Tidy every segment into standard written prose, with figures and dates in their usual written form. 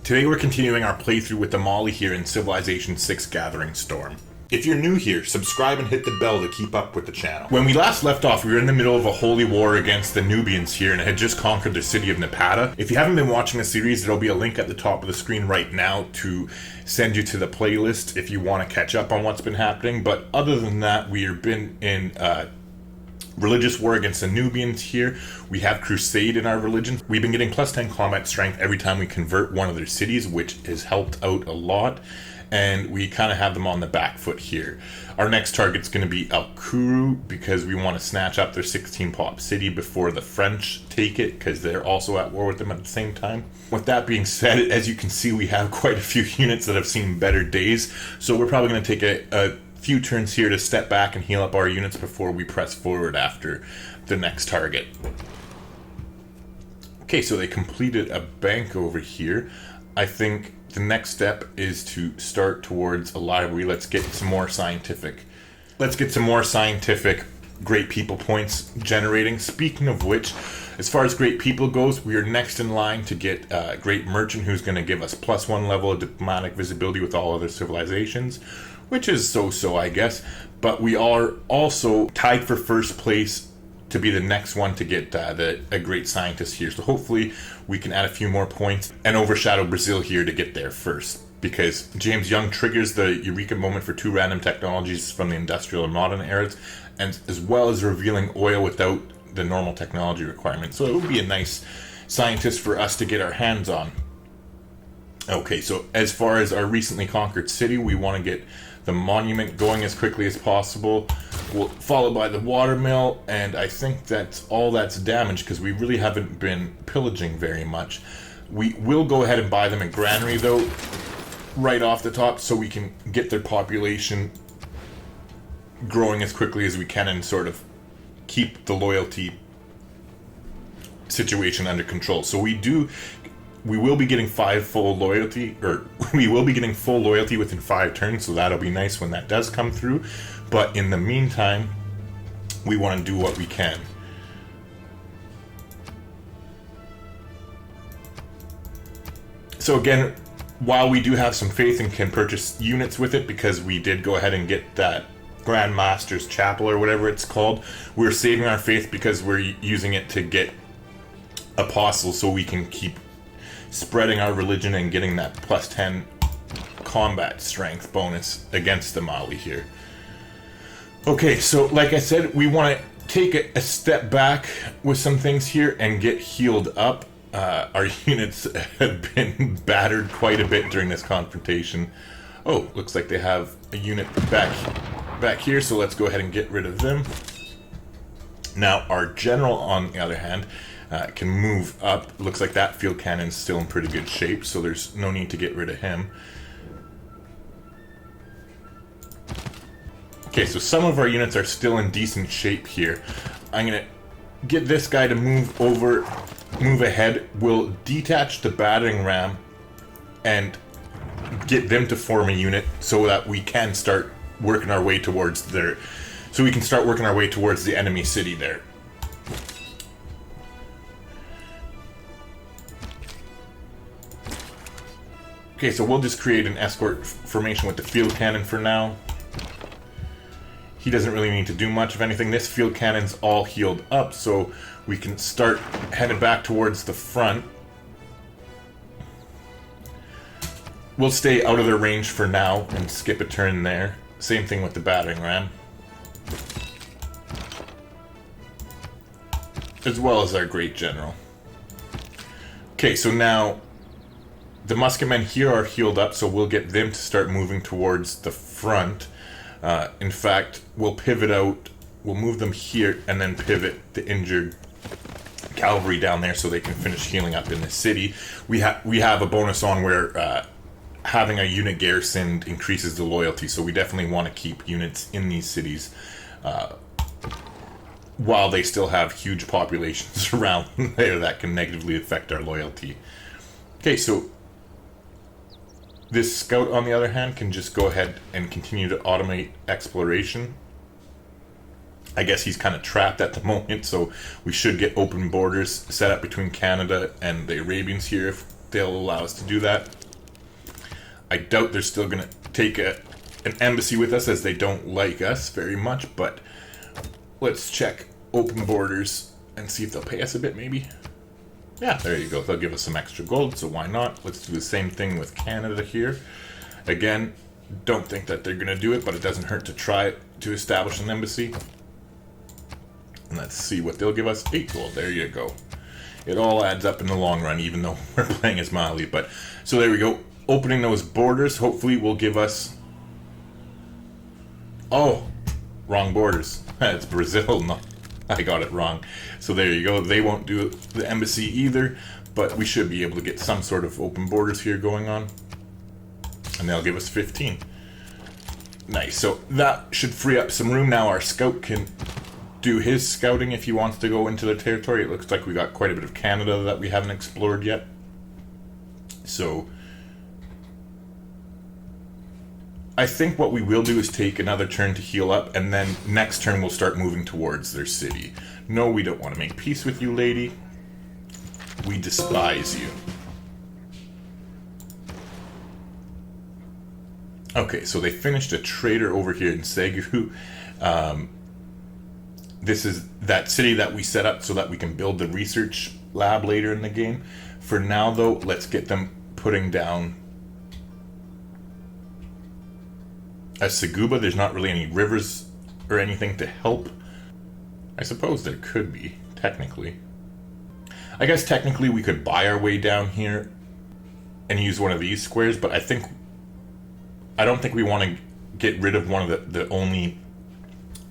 Today we're continuing our playthrough with the Mali here in Civilization 6 Gathering Storm. If you're new here, subscribe and hit the bell to keep up with the channel. When we last left off, we were in the middle of a holy war against the Nubians here and had just conquered the city of Napata. If you haven't been watching the series, there'll be a link at the top of the screen right now to send you to the playlist if you want to catch up on what's been happening. But other than that, we've been in religious war against the Nubians here. We have crusade in our religion. We've been getting plus 10 combat strength every time we convert one of their cities, which has helped out a lot. And we kind of have them on the back foot here. Our next target's going to be El Kuru because we want to snatch up their 16 pop city before the French take it, because they're also at war with them at the same time. With that being said, as you can see, we have quite a few units that have seen better days. So we're probably going to take a few turns here to step back and heal up our units before we press forward after the next target. Okay, so they completed a bank over here. I think the next step is to start towards a library. Let's get some more scientific great people points generating. Speaking of which, as far as great people goes, we are next in line to get a great merchant who's going to give us +1 level of diplomatic visibility with all other civilizations, which is so-so, I guess. But we are also tied for first place to be the next one to get a great scientist here. So hopefully we can add a few more points and overshadow Brazil here to get there first, because James Young triggers the Eureka moment for 2 random technologies from the industrial and modern eras, and as well as revealing oil without the normal technology requirement. So it would be a nice scientist for us to get our hands on. Okay, so as far as our recently conquered city, we want to get the monument going as quickly as possible, followed by the watermill, and I think that's all that's damaged because we really haven't been pillaging very much. We will go ahead and buy them a granary though, right off the top, so we can get their population growing as quickly as we can and sort of keep the loyalty situation under control. So we will be getting full loyalty within 5 turns, so that'll be nice when that does come through. But in the meantime, we want to do what we can. So again, while we do have some faith and can purchase units with it, because we did go ahead and get that Grand Master's Chapel or whatever it's called, we're saving our faith because we're using it to get apostles so we can keep spreading our religion and getting that +10 combat strength bonus against the Mali here. Okay, so like I said, we want to take a step back with some things here and get healed up. Our units have been battered quite a bit during this confrontation. Oh, looks like they have a unit back here, so let's go ahead and get rid of them. Now, our general, on the other hand, can move up. Looks like that field cannon's still in pretty good shape, so there's no need to get rid of him. Okay, so some of our units are still in decent shape here. I'm gonna get this guy to move ahead. We'll detach the battering ram and get them to form a unit so that we can start working our way towards the enemy city there. Okay, so we'll just create an escort formation with the field cannon for now. He doesn't really need to do much of anything. This field cannon's all healed up, so we can start headed back towards the front. We'll stay out of their range for now and skip a turn there. Same thing with the battering ram, as well as our great general. Okay, so now the musketmen here are healed up, so we'll get them to start moving towards the front. In fact, we'll pivot out, we'll move them here, and then pivot the injured cavalry down there so they can finish healing up in the city. We have a bonus on where having a unit garrisoned increases the loyalty, so we definitely want to keep units in these cities while they still have huge populations around there that can negatively affect our loyalty. Okay, so this scout, on the other hand, can just go ahead and continue to automate exploration. I guess he's kind of trapped at the moment, so we should get open borders set up between Canada and the Arabians here they'll allow us to do that. I doubt they're still going to take an embassy with us, as they don't like us very much, but let's check open borders and see if they'll pay us a bit, maybe. Yeah, there you go. They'll give us some extra gold, so why not? Let's do the same thing with Canada here. Again, don't think that they're going to do it, but it doesn't hurt to try to establish an embassy. And let's see what they'll give us. 8 gold. There you go. It all adds up in the long run, even though we're playing as Mali. But so there we go. Opening those borders hopefully will give us... Oh, wrong borders. It's Brazil. No, I got it wrong. So there you go. They won't do the embassy either, but we should be able to get some sort of open borders here going on. And they'll give us 15. Nice. So that should free up some room. Now our scout can do his scouting if he wants to go into the territory. It looks like we got quite a bit of Canada that we haven't explored yet. So I think what we will do is take another turn to heal up, and then next turn we'll start moving towards their city. No, we don't want to make peace with you, lady. We despise you. Okay, so they finished a trader over here in Segu. This is that city that we set up so that we can build the research lab later in the game. For now, though, let's get them putting down a Seguba. There's not really any rivers or anything to help. I suppose there could be, technically. I guess technically we could buy our way down here and use one of these squares, but I don't think we want to get rid of one of the only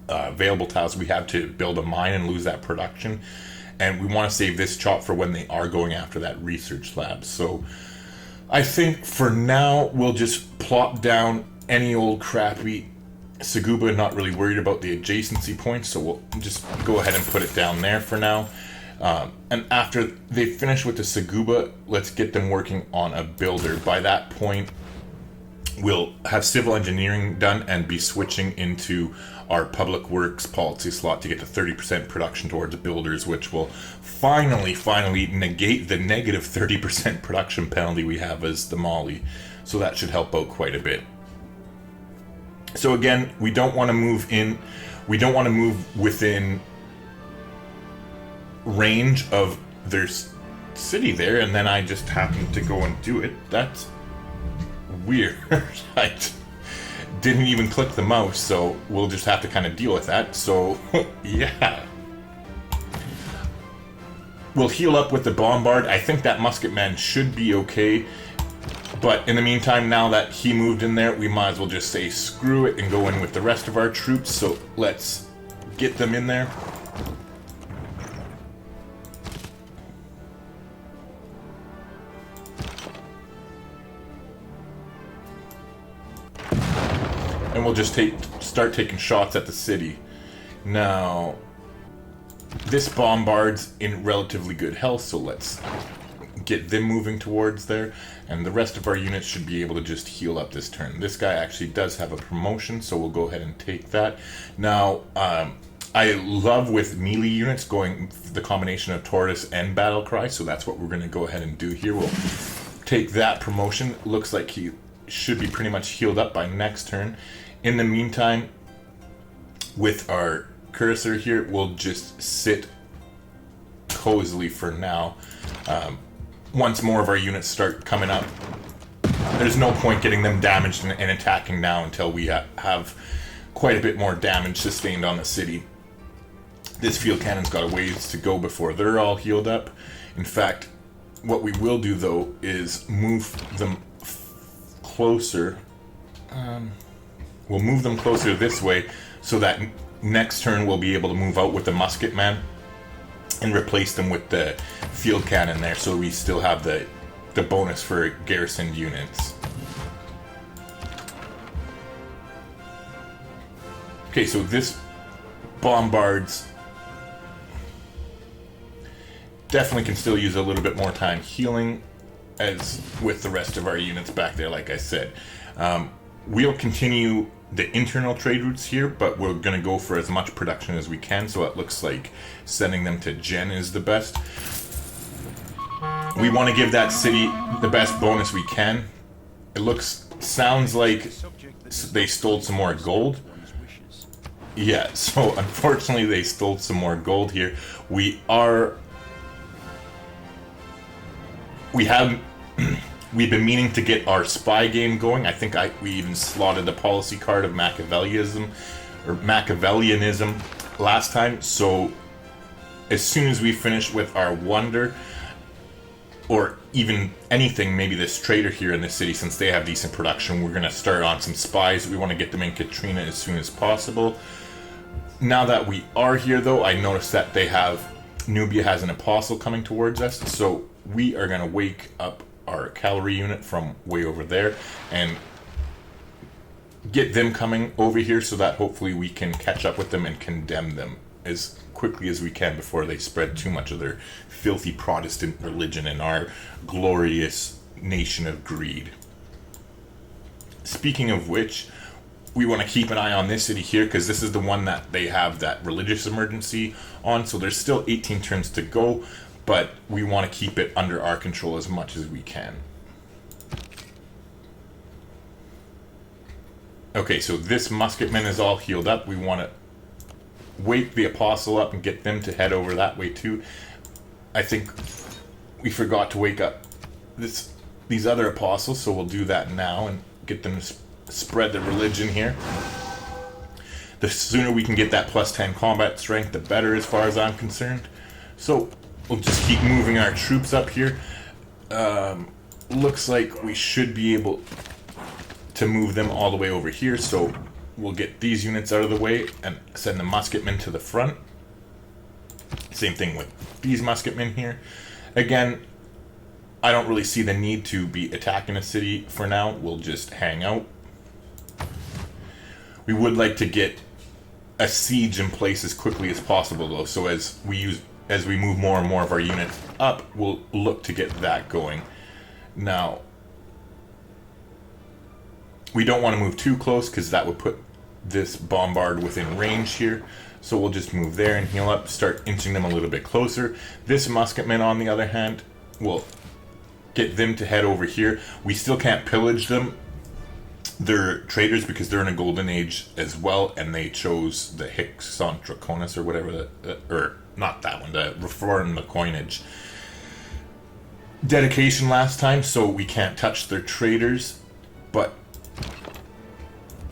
available tiles we have to build a mine and lose that production. And we want to save this chop for when they are going after that research lab. So I think for now we'll just plop down any old crappy Seguba, not really worried about the adjacency points, so we'll just go ahead and put it down there for now. And after they finish with the Seguba, let's get them working on a builder. By that point, we'll have civil engineering done and be switching into our public works policy slot to get to 30% production towards builders, which will finally negate the negative 30% production penalty we have as the Mali. So that should help out quite a bit. So again, we don't want to move in, we don't want to move within range of their city there, and then I just happen to go and do it. That's weird. I didn't even click the mouse, so we'll just have to kind of deal with that. So yeah, we'll heal up with the bombard. I think that musket man should be okay, but in the meantime, now that he moved in there, we might as well just say screw it and go in with the rest of our troops. So let's get them in there. And we'll just start taking shots at the city. Now, this bombard's in relatively good health, so let's get them moving towards there. And the rest of our units should be able to just heal up this turn. This guy actually does have a promotion, so we'll go ahead and take that. Now, I love with melee units going the combination of Tortoise and Battle Cry, so that's what we're going to go ahead and do here. We'll take that promotion. Looks like he should be pretty much healed up by next turn. In the meantime, with our cursor here, we'll just sit cozily for now. Once more of our units start coming up, there's no point getting them damaged and attacking now until we have quite a bit more damage sustained on the city. This field cannon's got a ways to go before they're all healed up. In fact, what we will do though is move them closer. We'll move them closer this way so that next turn we'll be able to move out with the musket man and replace them with the field cannon there, so we still have the bonus for garrisoned units. Okay, so this bombards definitely can still use a little bit more time healing, as with the rest of our units back there, like I said. We'll continue the internal trade routes here, but we're going to go for as much production as we can, so it looks like sending them to Gen is the best. We want to give that city the best bonus we can. It sounds like they stole some more gold. Yeah, so unfortunately they stole some more gold here. We've been meaning to get our spy game going. I think we even slotted the policy card of Machiavellianism last time. So as soon as we finish with our wonder, or even anything, maybe this trader here in the city, since they have decent production, we're going to start on some spies. We want to get them in Katrina as soon as possible. Now that we are here, though, I noticed that Nubia has an apostle coming towards us, so we are going to wake up our cavalry unit from way over there and get them coming over here so that hopefully we can catch up with them and condemn them as quickly as we can before they spread too much of their filthy Protestant religion in our glorious nation of greed. Speaking of which, we want to keep an eye on this city here because this is the one that they have that religious emergency on, so there's still 18 turns to go, but we want to keep it under our control as much as we can. Okay, so this musketman is all healed up. We want to wake the apostle up and get them to head over that way too. I think we forgot to wake up these other apostles, so we'll do that now and get them to spread the religion here. The sooner we can get that plus 10 combat strength, the better as far as I'm concerned. So we'll just keep moving our troops up here. Looks like we should be able to move them all the way over here, so we'll get these units out of the way and send the musketmen to the front. Same thing with these musketmen here. Again, I don't really see the need to be attacking a city for now. We'll just hang out. We would like to get a siege in place as quickly as possible, though, so as we move more and more of our units up, we'll look to get that going. Now, we don't want to move too close because that would put this bombard within range here. So we'll just move there and heal up, start inching them a little bit closer. This musketman, on the other hand, will get them to head over here. We still can't pillage them. They're traders because they're in a golden age as well, and they chose the Hixon Draconis or whatever, or not that one, the Reform the Coinage dedication last time, so we can't touch their traders, but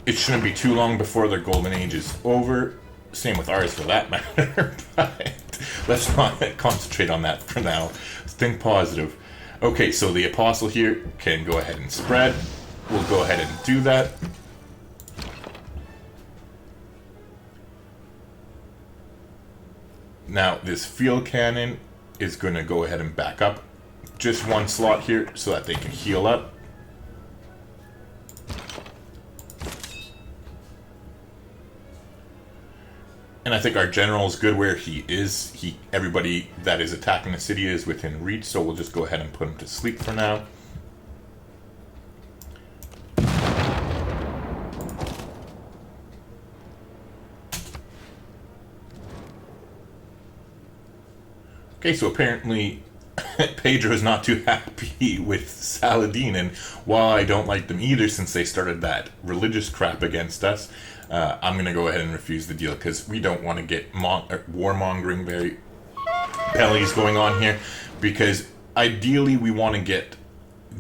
it shouldn't be too long before their golden age is over. Same with ours for that matter, but let's not concentrate on that for now. Think positive. Okay, so the apostle here can go ahead and spread. We'll go ahead and do that. Now, this field cannon is going to go ahead and back up just one slot here so that they can heal up. And I think our general is good where he is. Everybody that is attacking the city is within reach, so we'll just go ahead and put him to sleep for now. Okay, so apparently Pedro is not too happy with Saladin, and while I don't like them either since they started that religious crap against us, I'm going to go ahead and refuse the deal because we don't want to get warmongering bellies going on here, because ideally we want to get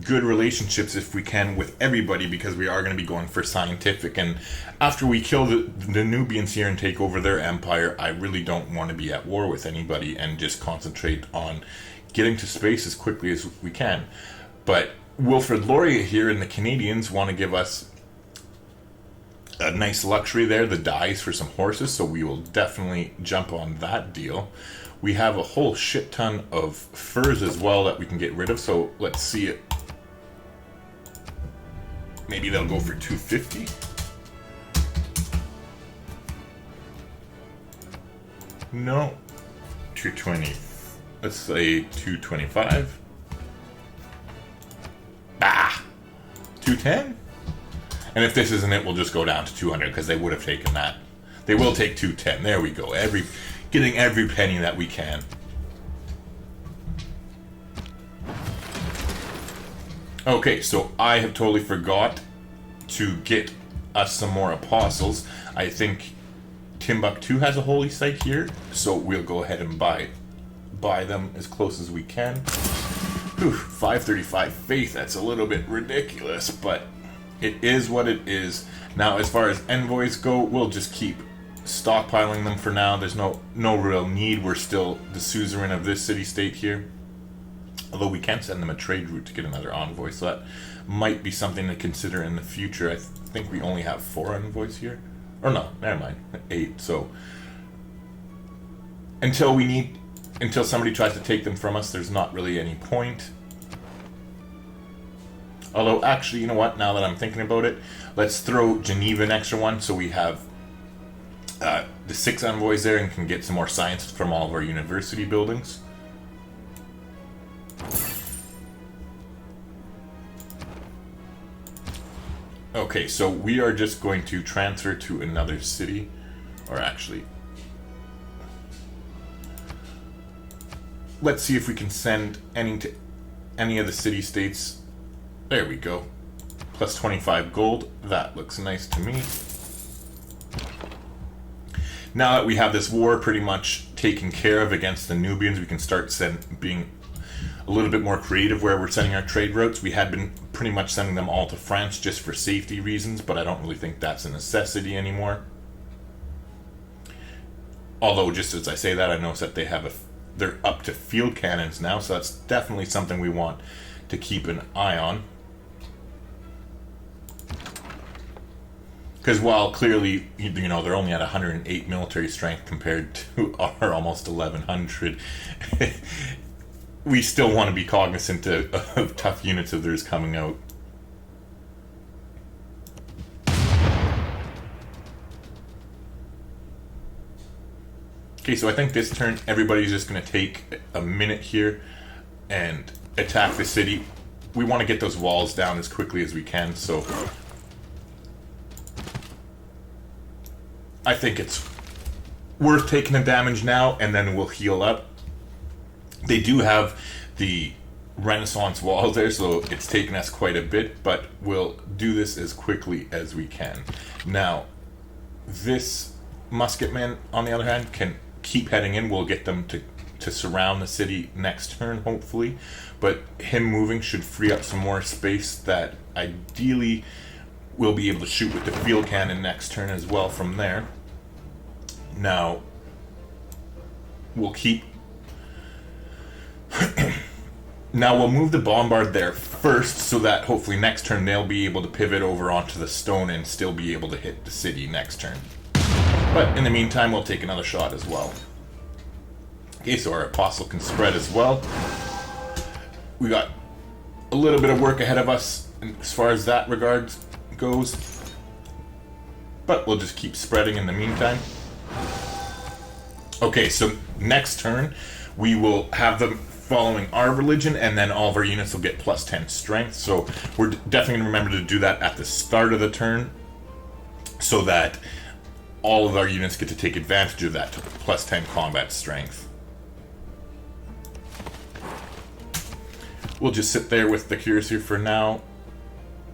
good relationships if we can with everybody, because we are going to be going for scientific, and after we kill the Nubians here and take over their empire, I really don't want to be at war with anybody and just concentrate on getting to space as quickly as we can. But Wilfrid Laurier here and the Canadians want to give us a nice luxury there, the dyes for some horses, so we will definitely jump on that deal. We have a whole shit ton of furs as well that we can get rid of, so let's see it. Maybe they'll go for 250. No. 220. Let's say 225. Ah! 210? And if this isn't it, we'll just go down to 200 because they would have taken that. They will take 210. There we go. Getting every penny that we can. Okay, so I have totally forgot to get us some more apostles. I think Timbuktu has a holy site here, so we'll go ahead and buy them as close as we can. Whew, 535 faith, that's a little bit ridiculous, but it is what it is. Now, as far as envoys go, we'll just keep stockpiling them for now. There's no real need. We're still the suzerain of this city-state here. Although we can send them a trade route to get another envoy, so that might be something to consider in the future. I think we only have 4 envoys here. Or no, never mind, 8. So until somebody tries to take them from us, there's not really any point. Although, actually, you know what? Now that I'm thinking about it, let's throw Geneva an extra one, so we have the 6 envoys there and can get some more science from all of our university buildings. Okay, so we are just going to transfer to another city, or actually, let's see if we can send any to any of the city-states. There we go. Plus 25 gold. That looks nice to me. Now that we have this war pretty much taken care of against the Nubians, we can start being a little bit more creative where we're sending our trade routes. We had been pretty much sending them all to France just for safety reasons, but I don't really think that's a necessity anymore. Although, just as I say that, I notice that they're up to field cannons now, so that's definitely something we want to keep an eye on. Because while clearly, they're only at 108 military strength compared to our almost 1100, we still want to be cognizant of tough units of theirs coming out. Okay, so I think this turn everybody's just going to take a minute here and attack the city. We want to get those walls down as quickly as we can, so I think it's worth taking the damage now, and then we'll heal up. They do have the Renaissance wall there, so it's taken us quite a bit, but we'll do this as quickly as we can. Now, this musketman, on the other hand, can keep heading in. We'll get them to surround the city next turn, hopefully, but him moving should free up some more space that ideally we'll be able to shoot with the field cannon next turn as well from there. Now, we'll keep... Now we'll move the bombard there first, so that hopefully next turn they'll be able to pivot over onto the stone and still be able to hit the city next turn. But in the meantime, we'll take another shot as well. Okay, so our apostle can spread as well. We got a little bit of work ahead of us as far as that regard goes, but we'll just keep spreading in the meantime. Okay, so next turn we will have them following our religion, and then all of our units will get plus 10 strength. So we're definitely going to remember to do that at the start of the turn, so that all of our units get to take advantage of that plus 10 combat strength. We'll just sit there with the Curacy for now.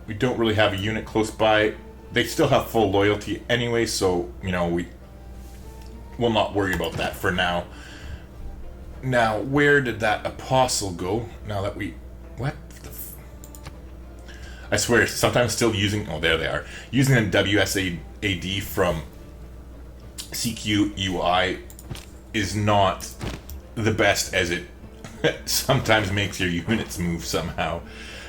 We don't really have a unit close by. They still have full loyalty anyway, so, we'll not worry about that for now. Now, where did that apostle go? Now that we... What the I swear, sometimes still using... Oh, there they are. Using a WSAD from CQ UI is not the best, as it sometimes makes your units move somehow.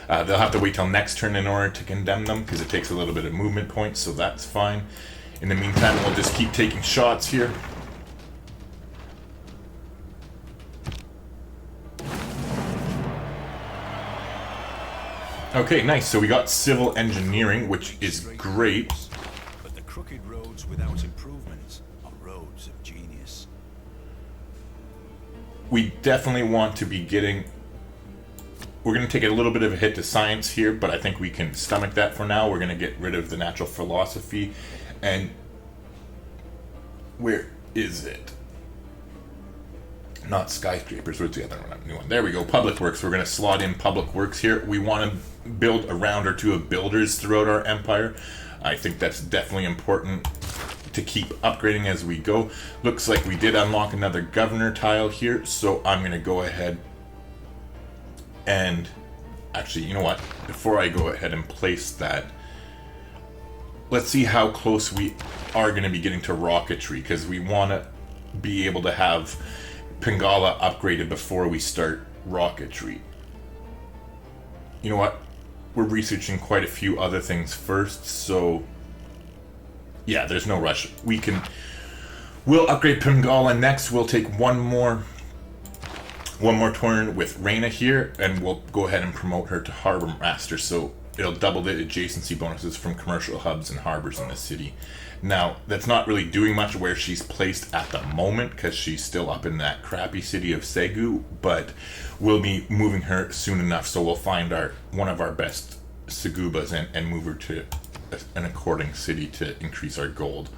They'll have to wait till next turn in order to condemn them, because it takes a little bit of movement points, so that's fine. In the meantime, we'll just keep taking shots here. Okay, nice. So we got civil engineering, which is great. But the crooked roads without improvements are roads of genius. We definitely want to be getting... We're going to take a little bit of a hit to science here, but I think we can stomach that for now. We're going to get rid of the natural philosophy. And where is it? Not skyscrapers. Where's the other one? New one. There we go. Public works. We're going to slot in public works here. We want to build a round or two of builders throughout our empire. I think that's definitely important to keep upgrading as we go. Looks like we did unlock another governor tile here, so I'm going to go ahead and actually, you know what? Before I go ahead and place that, let's see how close we are going to be getting to rocketry, because we want to be able to have Pingala upgraded before we start rocketry. You know what? We're researching quite a few other things first, so yeah, there's no rush. We'll upgrade Pingala next. We'll take one more turn with Reina here, and we'll go ahead and promote her to Harbor Master, so it'll double the adjacency bonuses from commercial hubs and harbors in the city. Now, that's not really doing much where she's placed at the moment, because she's still up in that crappy city of Segu, but we'll be moving her soon enough, so we'll find one of our best Segubas and move her to an according city to increase our gold.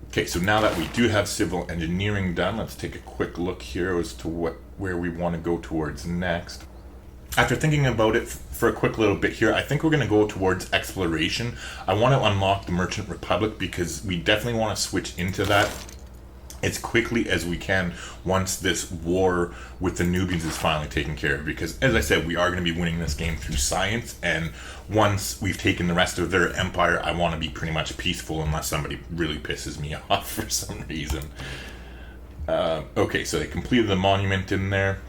Okay, so now that we do have civil engineering done, let's take a quick look here as to where we want to go towards next. After thinking about it for a quick little bit here, I think we're going to go towards exploration. I want to unlock the Merchant Republic because we definitely want to switch into that as quickly as we can once this war with the Nubians is finally taken care of. Because, as I said, we are going to be winning this game through science, and once we've taken the rest of their empire, I want to be pretty much peaceful unless somebody really pisses me off for some reason. Okay, so they completed the monument in there.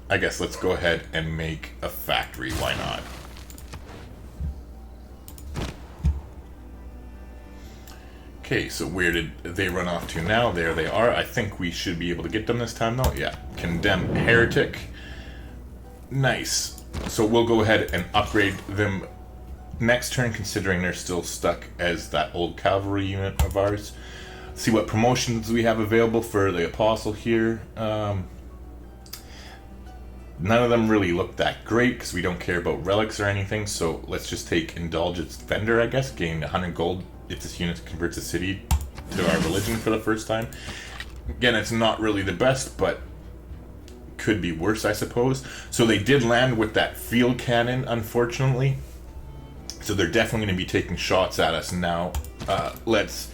I guess let's go ahead and make a factory, why not? Okay, so where did they run off to now? There they are. I think we should be able to get them this time though. Yeah, condemn heretic. Nice. So we'll go ahead and upgrade them next turn, considering they're still stuck as that old cavalry unit of ours. See what promotions we have available for the apostle here. None of them really look that great because we don't care about relics or anything, so let's just take Indulgence Vendor, I guess. Gain 100 gold if this unit converts a city to our religion for the first time. Again, it's not really the best, but could be worse, I suppose. So they did land with that field cannon, unfortunately. So they're definitely going to be taking shots at us now. Let's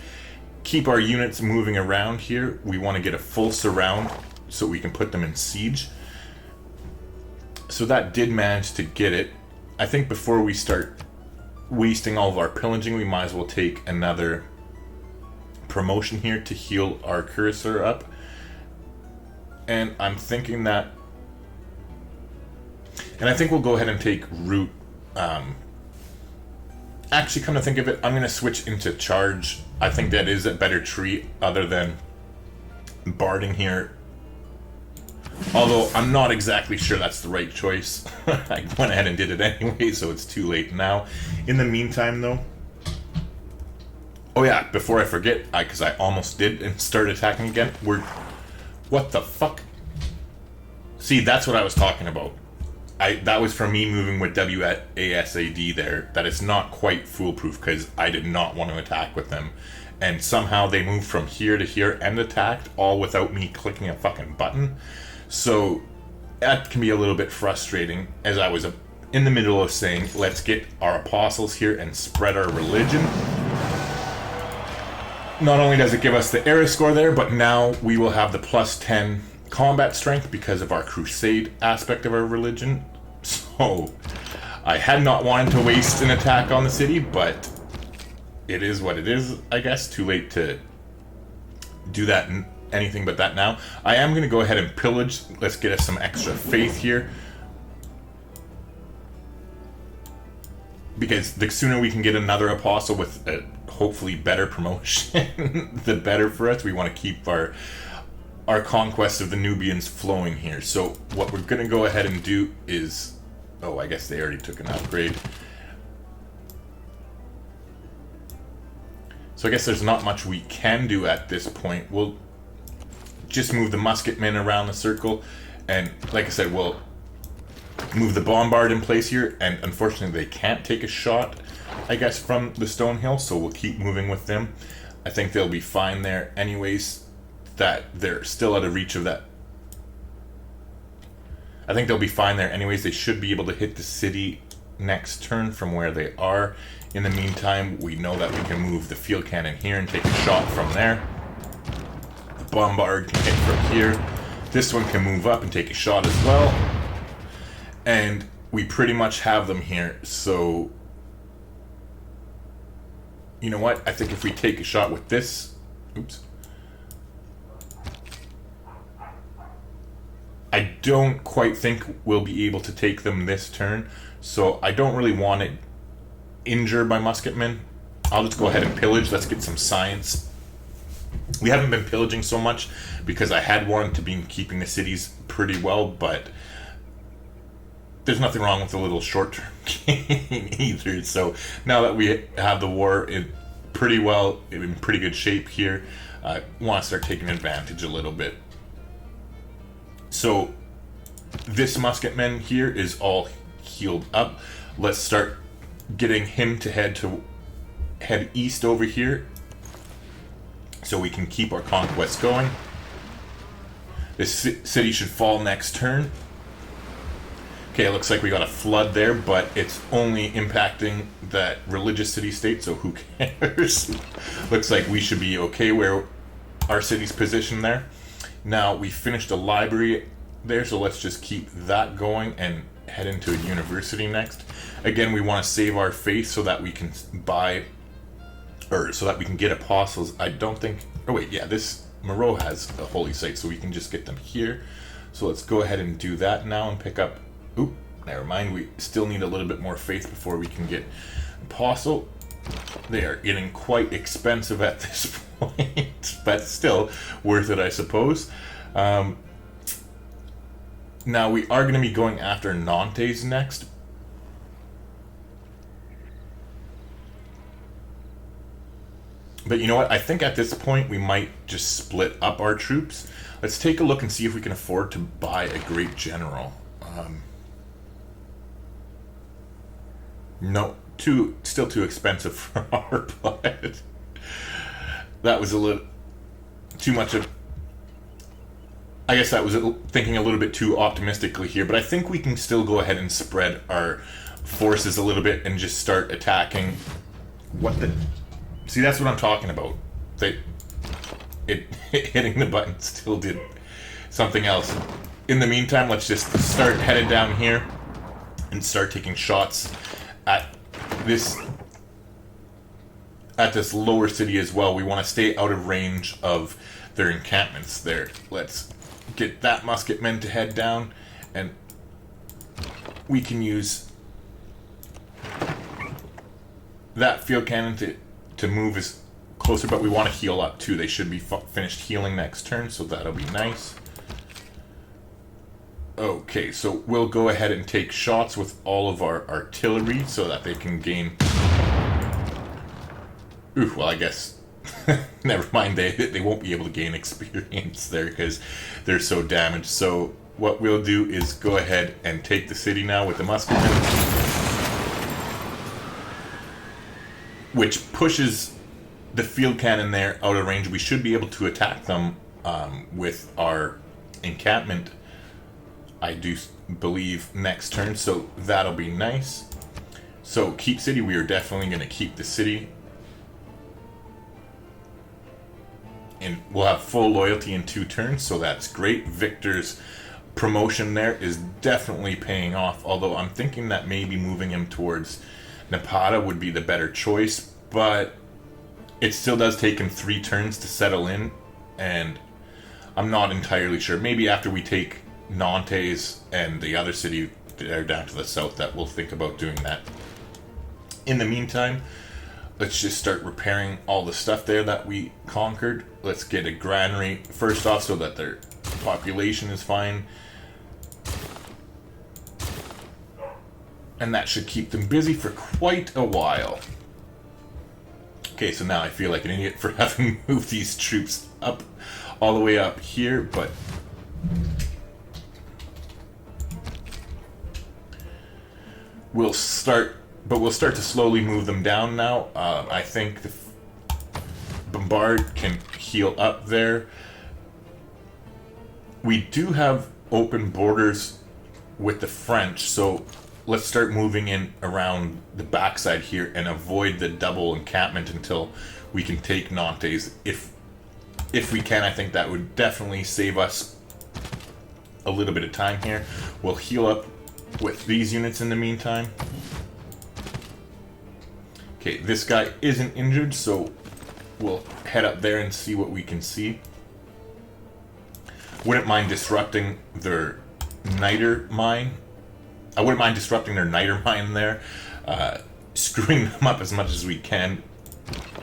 keep our units moving around here. We want to get a full surround so we can put them in siege. So that did manage to get it. I think before we start wasting all of our pillaging, we might as well take another promotion here to heal our cursor up. And I'm thinking that... And I think we'll go ahead and take root... Actually, come to think of it, I'm going to switch into charge. I think that is a better tree other than barding here. Although I'm not exactly sure that's the right choice. I went ahead and did it anyway, so it's too late now. In the meantime, though... Oh yeah, before I forget, because I almost did and start attacking again, what the fuck? See, that's what I was talking about. That was from me moving with WASAD there, that it's not quite foolproof, because I did not want to attack with them. And somehow they moved from here to here and attacked, all without me clicking a fucking button. So that can be a little bit frustrating, as I was in the middle of saying, let's get our apostles here and spread our religion. Not only does it give us the era score there, but now we will have the plus 10 combat strength because of our crusade aspect of our religion. So I had not wanted to waste an attack on the city, but it is what it is, I guess. Too late to do that anything but that now. I am going to go ahead and pillage. Let's get us some extra faith here. Because the sooner we can get another apostle with a hopefully better promotion, the better for us. We want to keep our conquest of the Nubians flowing here. So what we're going to go ahead and do is... Oh, I guess they already took an upgrade. So I guess there's not much we can do at this point. We'll just move the musketmen around the circle, and like I said, we'll move the bombard in place here, and unfortunately they can't take a shot, I guess, from the Stonehill, so we'll keep moving with them. I think they'll be fine there anyways, that they're still out of reach of that. I think they'll be fine there anyways. They should be able to hit the city next turn from where they are. In the meantime, we know that we can move the field cannon here and take a shot from there. The bombard can hit from here. This one can move up and take a shot as well. And we pretty much have them here. So, you know what? I think if we take a shot with this... Oops. I don't quite think we'll be able to take them this turn. So I don't really want to injure my musketmen. I'll just go ahead and pillage. Let's get some science. We haven't been pillaging so much because I had wanted to be keeping the cities pretty well, but there's nothing wrong with a little short-term gain either. So now that we have the war in pretty well, in pretty good shape here, I want to start taking advantage a little bit. So this musketman here is all healed up. Let's start getting him to head east over here so we can keep our conquest going. This city should fall next turn. Okay, it looks like we got a flood there, but it's only impacting that religious city-state, so who cares? Looks like we should be okay where our city's positioned there. Now, we finished a library there, so let's just keep that going and head into a university next. Again, we want to save our faith so that we can buy, or so that we can get apostles. I don't think, oh wait, yeah, this Moreau has a holy site, so we can just get them here. So let's go ahead and do that now and pick up, oop, never mind, we still need a little bit more faith before we can get apostle. They are getting quite expensive at this point, but still worth it, I suppose. Now we are going to be going after Nantes next. But you know what? I think at this point we might just split up our troops. Let's take a look and see if we can afford to buy a great general. No, still too expensive for our budget. That was a little too much of... I guess that was thinking a little bit too optimistically here, but I think we can still go ahead and spread our forces a little bit and just start attacking. What the... See, that's what I'm talking about. Hitting the button still did something else. In the meantime, let's just start headed down here and start taking shots at this lower city as well. We want to stay out of range of their encampments there. Let's get that musketman to head down, and we can use that field cannon to move us closer, but we want to heal up too. They should be finished healing next turn, so that'll be nice. Okay, so we'll go ahead and take shots with all of our artillery so that they can gain... Ooh, well, I guess... Never mind, they won't be able to gain experience there because they're so damaged. So what we'll do is go ahead and take the city now with the musketmen, which pushes the field cannon there out of range. We should be able to attack them with our encampment, I do believe, next turn, so that'll be nice. So keep city, we are definitely going to keep the city. And we'll have full loyalty in 2 turns, so that's great. Victor's promotion there is definitely paying off, although I'm thinking that maybe moving him towards Napata would be the better choice, but it still does take him 3 turns to settle in, and I'm not entirely sure. Maybe after we take Nantes and the other city there down to the south that we'll think about doing that. In the meantime, let's just start repairing all the stuff there that we conquered. Let's get a granary first off so that their population is fine. And that should keep them busy for quite a while. Okay, so now I feel like an idiot for having moved these troops up, all the way up here, but... We'll start to slowly move them down now. I think the bombard can heal up there. We do have open borders with the French, so let's start moving in around the backside here and avoid the double encampment until we can take Nantes. If we can, I think that would definitely save us a little bit of time here. We'll heal up with these units in the meantime. Okay, this guy isn't injured, so we'll head up there and see what we can see. Wouldn't mind disrupting their niter mine. I wouldn't mind disrupting their niter mine there. Screwing them up as much as we can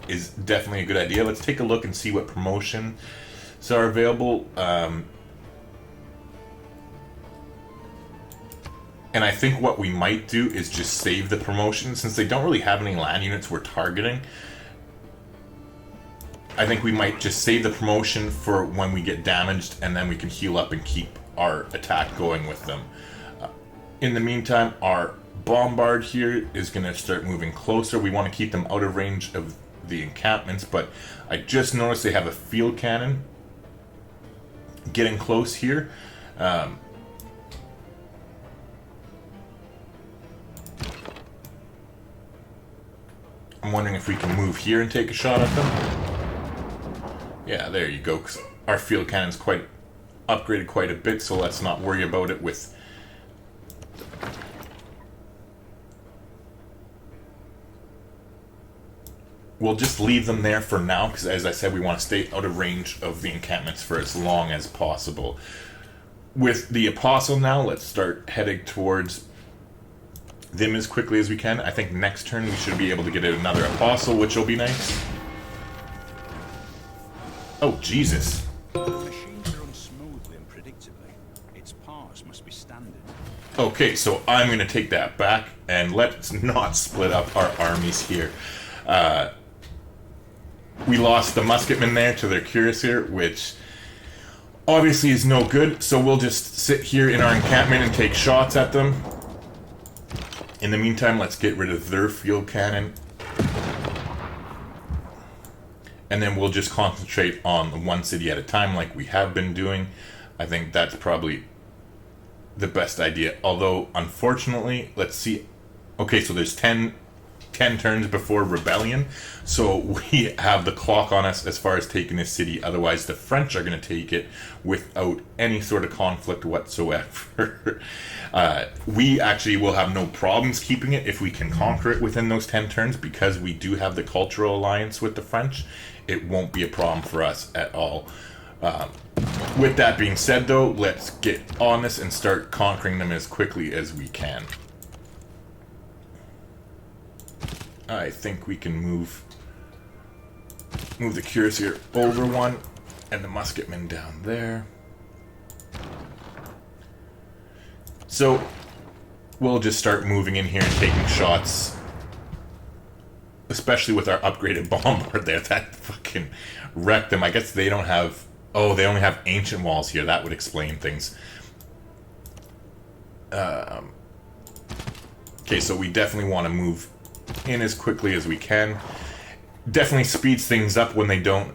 is definitely a good idea. Let's take a look and see what promotions are available. And I think what we might do is just save the promotion, since they don't really have any land units we're targeting. I think we might just save the promotion for when we get damaged, and then we can heal up and keep our attack going with them. In the meantime, our bombard here is going to start moving closer. We want to keep them out of range of the encampments, but I just noticed they have a field cannon getting close here. I'm wondering if we can move here and take a shot at them. Yeah, there you go. 'Cause our field cannon's quite upgraded quite a bit, so let's not worry about it with... We'll just leave them there for now, because as I said, we want to stay out of range of the encampments for as long as possible. With the Apostle now, let's start heading towards them as quickly as we can. I think next turn we should be able to get another Apostle, which will be nice. Oh, Jesus. The machines run smoothly and predictably. Its parts must be standard. Okay, so I'm going to take that back, and let's not split up our armies here. We lost the musketmen there to their cuirassier, which obviously is no good, so we'll just sit here in our encampment and take shots at them. In the meantime, let's get rid of their field cannon. And then we'll just concentrate on one city at a time like we have been doing. I think that's probably the best idea. Although, unfortunately, let's see. Okay, so there's 10 turns before rebellion. So we have the clock on us as far as taking this city. Otherwise, the French are going to take it without any sort of conflict whatsoever. We actually will have no problems keeping it if we can conquer it within those 10 turns, because we do have the cultural alliance with the French. It won't be a problem for us at all. With that being said, though, let's get on this and start conquering them as quickly as we can. I think we can move the cuirassier over one and the musketmen down there. So we'll just start moving in here and taking shots, especially with our upgraded bombard there. That fucking wrecked them. I guess they don't have... Oh, they only have ancient walls here. That would explain things. Okay, so we definitely want to move in as quickly as we can. Definitely speeds things up when they don't...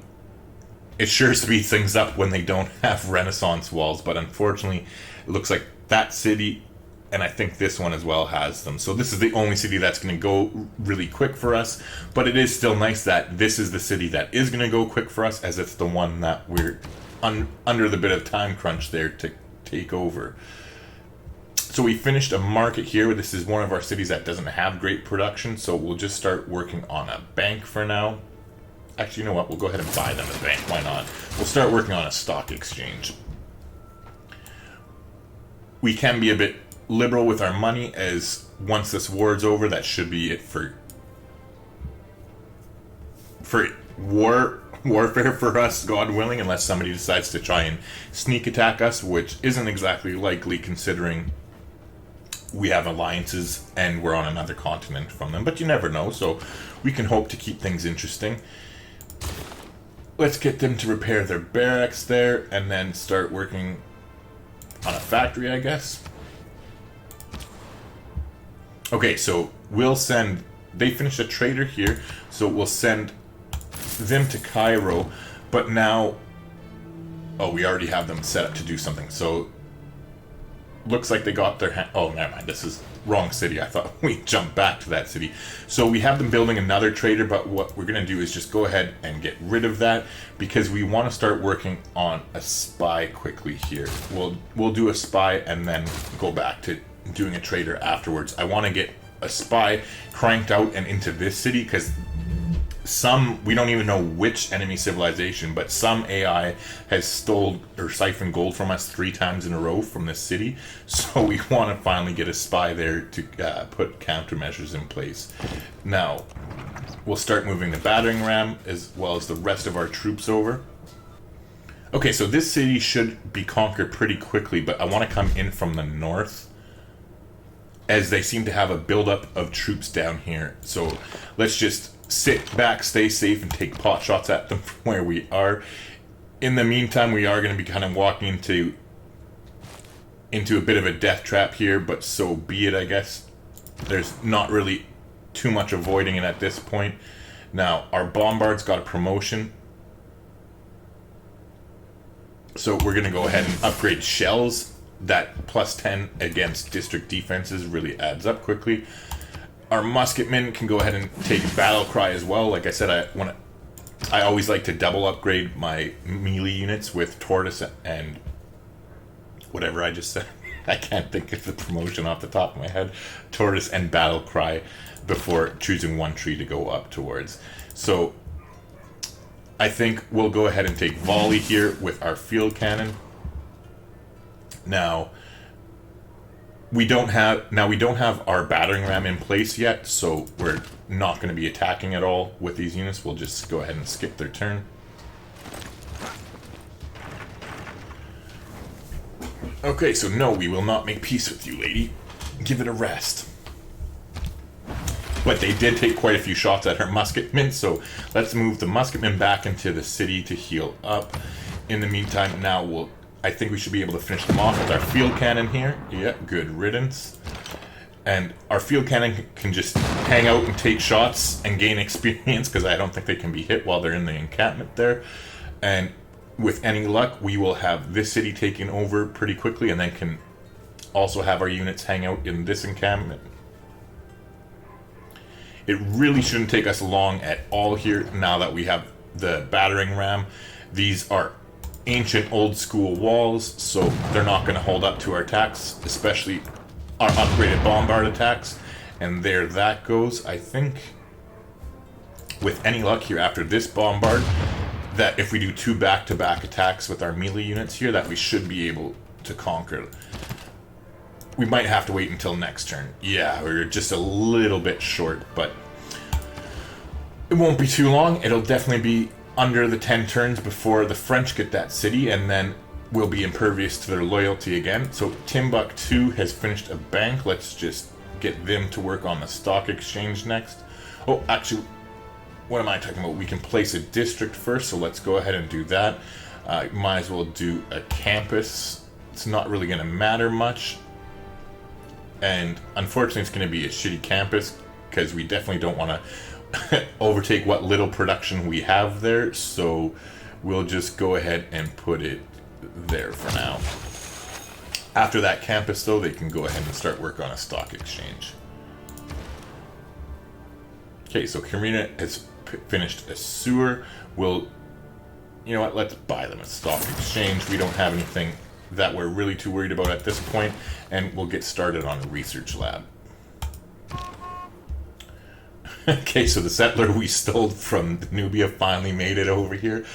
It sure speeds things up when they don't have Renaissance walls, but unfortunately, it looks like that city, and I think this one as well, has them. So this is the only city that's going to go really quick for us, but it is still nice that this is the city that is going to go quick for us, as it's the one that we're under the bit of time crunch there to take over. So we finished a market here. This is one of our cities that doesn't have great production, so we'll just start working on a bank for now. Actually, you know what? We'll go ahead and buy them a bank. Why not? We'll start working on a stock exchange. We can be a bit liberal with our money, as once this war's over, that should be it for warfare for us, God willing, unless somebody decides to try and sneak attack us, which isn't exactly likely considering we have alliances and we're on another continent from them, but you never know, so we can hope to keep things interesting. Let's get them to repair their barracks there and then start working on a factory, I guess. Okay, so we'll send... They finished a trader here, so we'll send them to Cairo, but now... Oh, we already have them set up to do something, so... looks like they got their oh, never mind, this is wrong city. I thought we jumped back to that city. So we have them building another trader, but what we're going to do is just go ahead and get rid of that, because we want to start working on a spy quickly here. We'll do a spy and then go back to doing a trader afterwards. I want to get a spy cranked out and into this city, because we don't even know which enemy civilization, but some AI has stole or siphoned gold from us 3 times in a row from this city. So we want to finally get a spy there to put countermeasures in place. Now, we'll start moving the battering ram as well as the rest of our troops over. Okay, so this city should be conquered pretty quickly, but I want to come in from the north, as they seem to have a buildup of troops down here. So let's just sit back, stay safe, and take pot shots at them from where we are. In the meantime, we are going to be kind of walking into a bit of a death trap here, but so be it, I guess. There's not really too much avoiding it at this point. Now, our bombard's got a promotion, so we're going to go ahead and upgrade shells. That plus 10 against district defenses really adds up quickly. Our musketmen can go ahead and take battle cry as well. Like I said, I always like to double upgrade my melee units with tortoise and whatever I just said. I can't think of the promotion off the top of my head. Tortoise and battle cry before choosing one tree to go up towards. So I think we'll go ahead and take volley here with our field cannon. Now we don't have our battering ram in place yet, so we're not going to be attacking at all with these units. We'll just go ahead and skip their turn. Okay, so no, we will not make peace with you, lady. Give it a rest. But they did take quite a few shots at our musketmen, so let's move the musketmen back into the city to heal up. In the meantime, now I think we should be able to finish them off with our field cannon here. Yeah, good riddance. And our field cannon can just hang out and take shots and gain experience, because I don't think they can be hit while they're in the encampment there. And with any luck, we will have this city taken over pretty quickly, and then can also have our units hang out in this encampment. It really shouldn't take us long at all here now that we have the battering ram. These are ancient old school walls, so they're not going to hold up to our attacks, especially our upgraded bombard attacks. And there that goes. I think with any luck here after this bombard, that if we do 2 back-to-back attacks with our melee units here, that we should be able to conquer. We might have to wait until next turn. Yeah, we're just a little bit short, but it won't be too long. It'll definitely be under the 10 turns before the French get that city, and then we'll be impervious to their loyalty again. So Timbuktu has finished a bank. Let's just get them to work on the stock exchange next. Oh, actually, what am I talking about? We can place a district first, so let's go ahead and do that. Might as well do a campus. It's not really going to matter much. And unfortunately, it's going to be a shitty campus, because we definitely don't want to overtake what little production we have there. So we'll just go ahead and put it there for now. After that campus, though, they can go ahead and start work on a stock exchange. Okay, so Karina has finished a sewer. You know what, let's buy them a stock exchange. We don't have anything that we're really too worried about at this point, and we'll get started on a research lab. Okay, so the settler we stole from Nubia finally made it over here.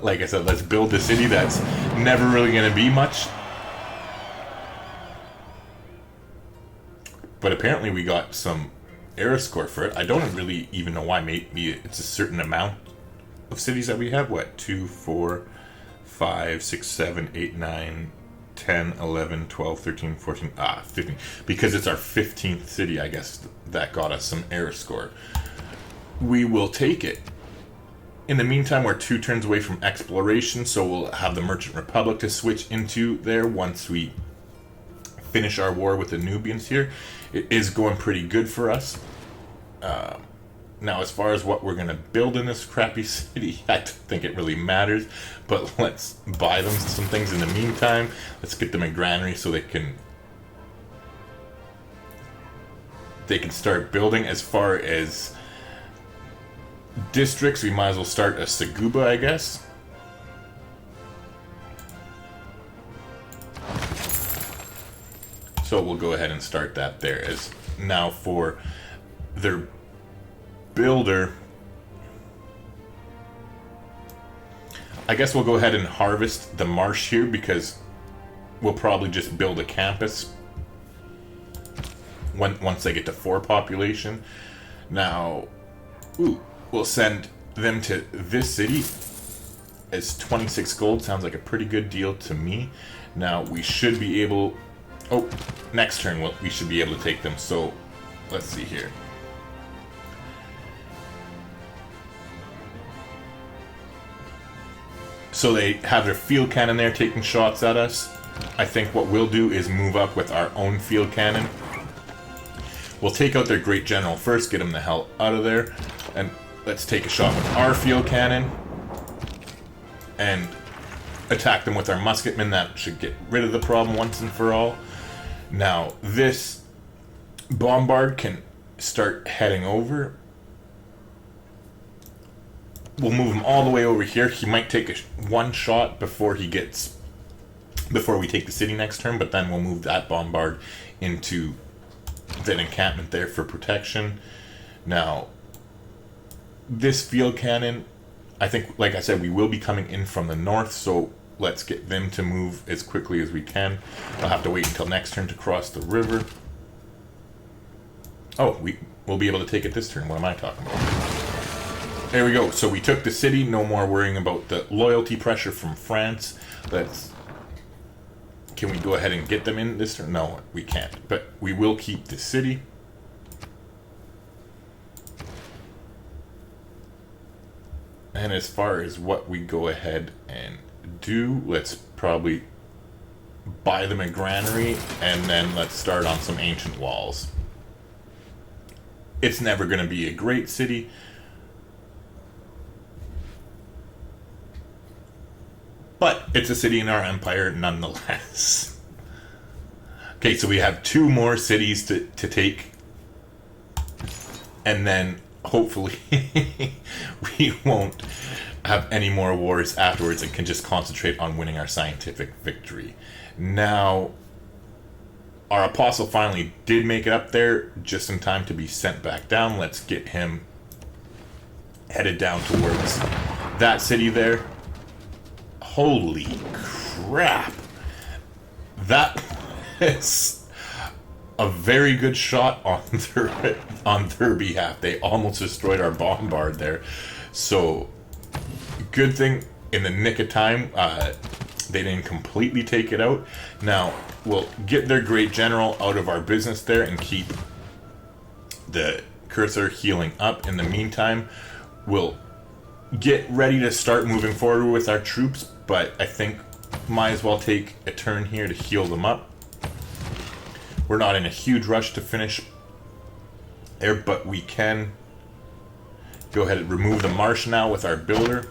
Like I said, let's build a city that's never really going to be much. But apparently we got some era score for it. I don't really even know why. Maybe it's a certain amount of cities that we have. What? 2, 4, 5, 6, 7, 8, 9, 10, 11, 12, 13, 14, 15. Because it's our 15th city, I guess, that got us some era score. We will take it. In the meantime, we're 2 turns away from exploration, so we'll have the Merchant Republic to switch into there once we finish our war with the Nubians here. It is going pretty good for us. Now, as far as what we're going to build in this crappy city, I don't think it really matters. But let's buy them some things in the meantime. Let's get them a granary so they can they can start building. As far as districts, we might as well start a Seguba, I guess. So we'll go ahead and start that there. As now for their builder, I guess we'll go ahead and harvest the marsh here, because we'll probably just build a campus once they get to 4 population. Now, we'll send them to this city as 26 gold. Sounds like a pretty good deal to me. Now, we should be able... Oh, next turn we should be able to take them. So, let's see here. So they have their field cannon there taking shots at us. I think what we'll do is move up with our own field cannon. We'll take out their great general first, get him the hell out of there. And let's take a shot with our field cannon. And attack them with our musketmen. That should get rid of the problem once and for all. Now, this bombard can start heading over. We'll move him all the way over here. He might take one shot before we take the city next turn, but then we'll move that bombard into that encampment there for protection. Now, this field cannon, I think, like I said, we will be coming in from the north, so let's get them to move as quickly as we can. I'll have to wait until next turn to cross the river. Oh, we'll be able to take it this turn. What am I talking about? There we go. So we took the city. No more worrying about the loyalty pressure from France. Can we go ahead and get them in this turn? No, we can't. But we will keep the city. And as far as what we go ahead and do, let's probably buy them a granary, and then let's start on some ancient walls. It's never going to be a great city, but it's a city in our empire nonetheless. Okay, so we have 2 more cities to take, and then hopefully we won't have any more wars afterwards and can just concentrate on winning our scientific victory. Now, our apostle finally did make it up there just in time to be sent back down. Let's get him headed down towards that city there. Holy crap! That is a very good shot on their behalf. They almost destroyed our bombard there. So, good thing in the nick of time, they didn't completely take it out. Now, we'll get their great general out of our business there and keep the cursor healing up. In the meantime, we'll get ready to start moving forward with our troops, but I think might as well take a turn here to heal them up. We're not in a huge rush to finish there, but we can go ahead and remove the marsh now with our builder.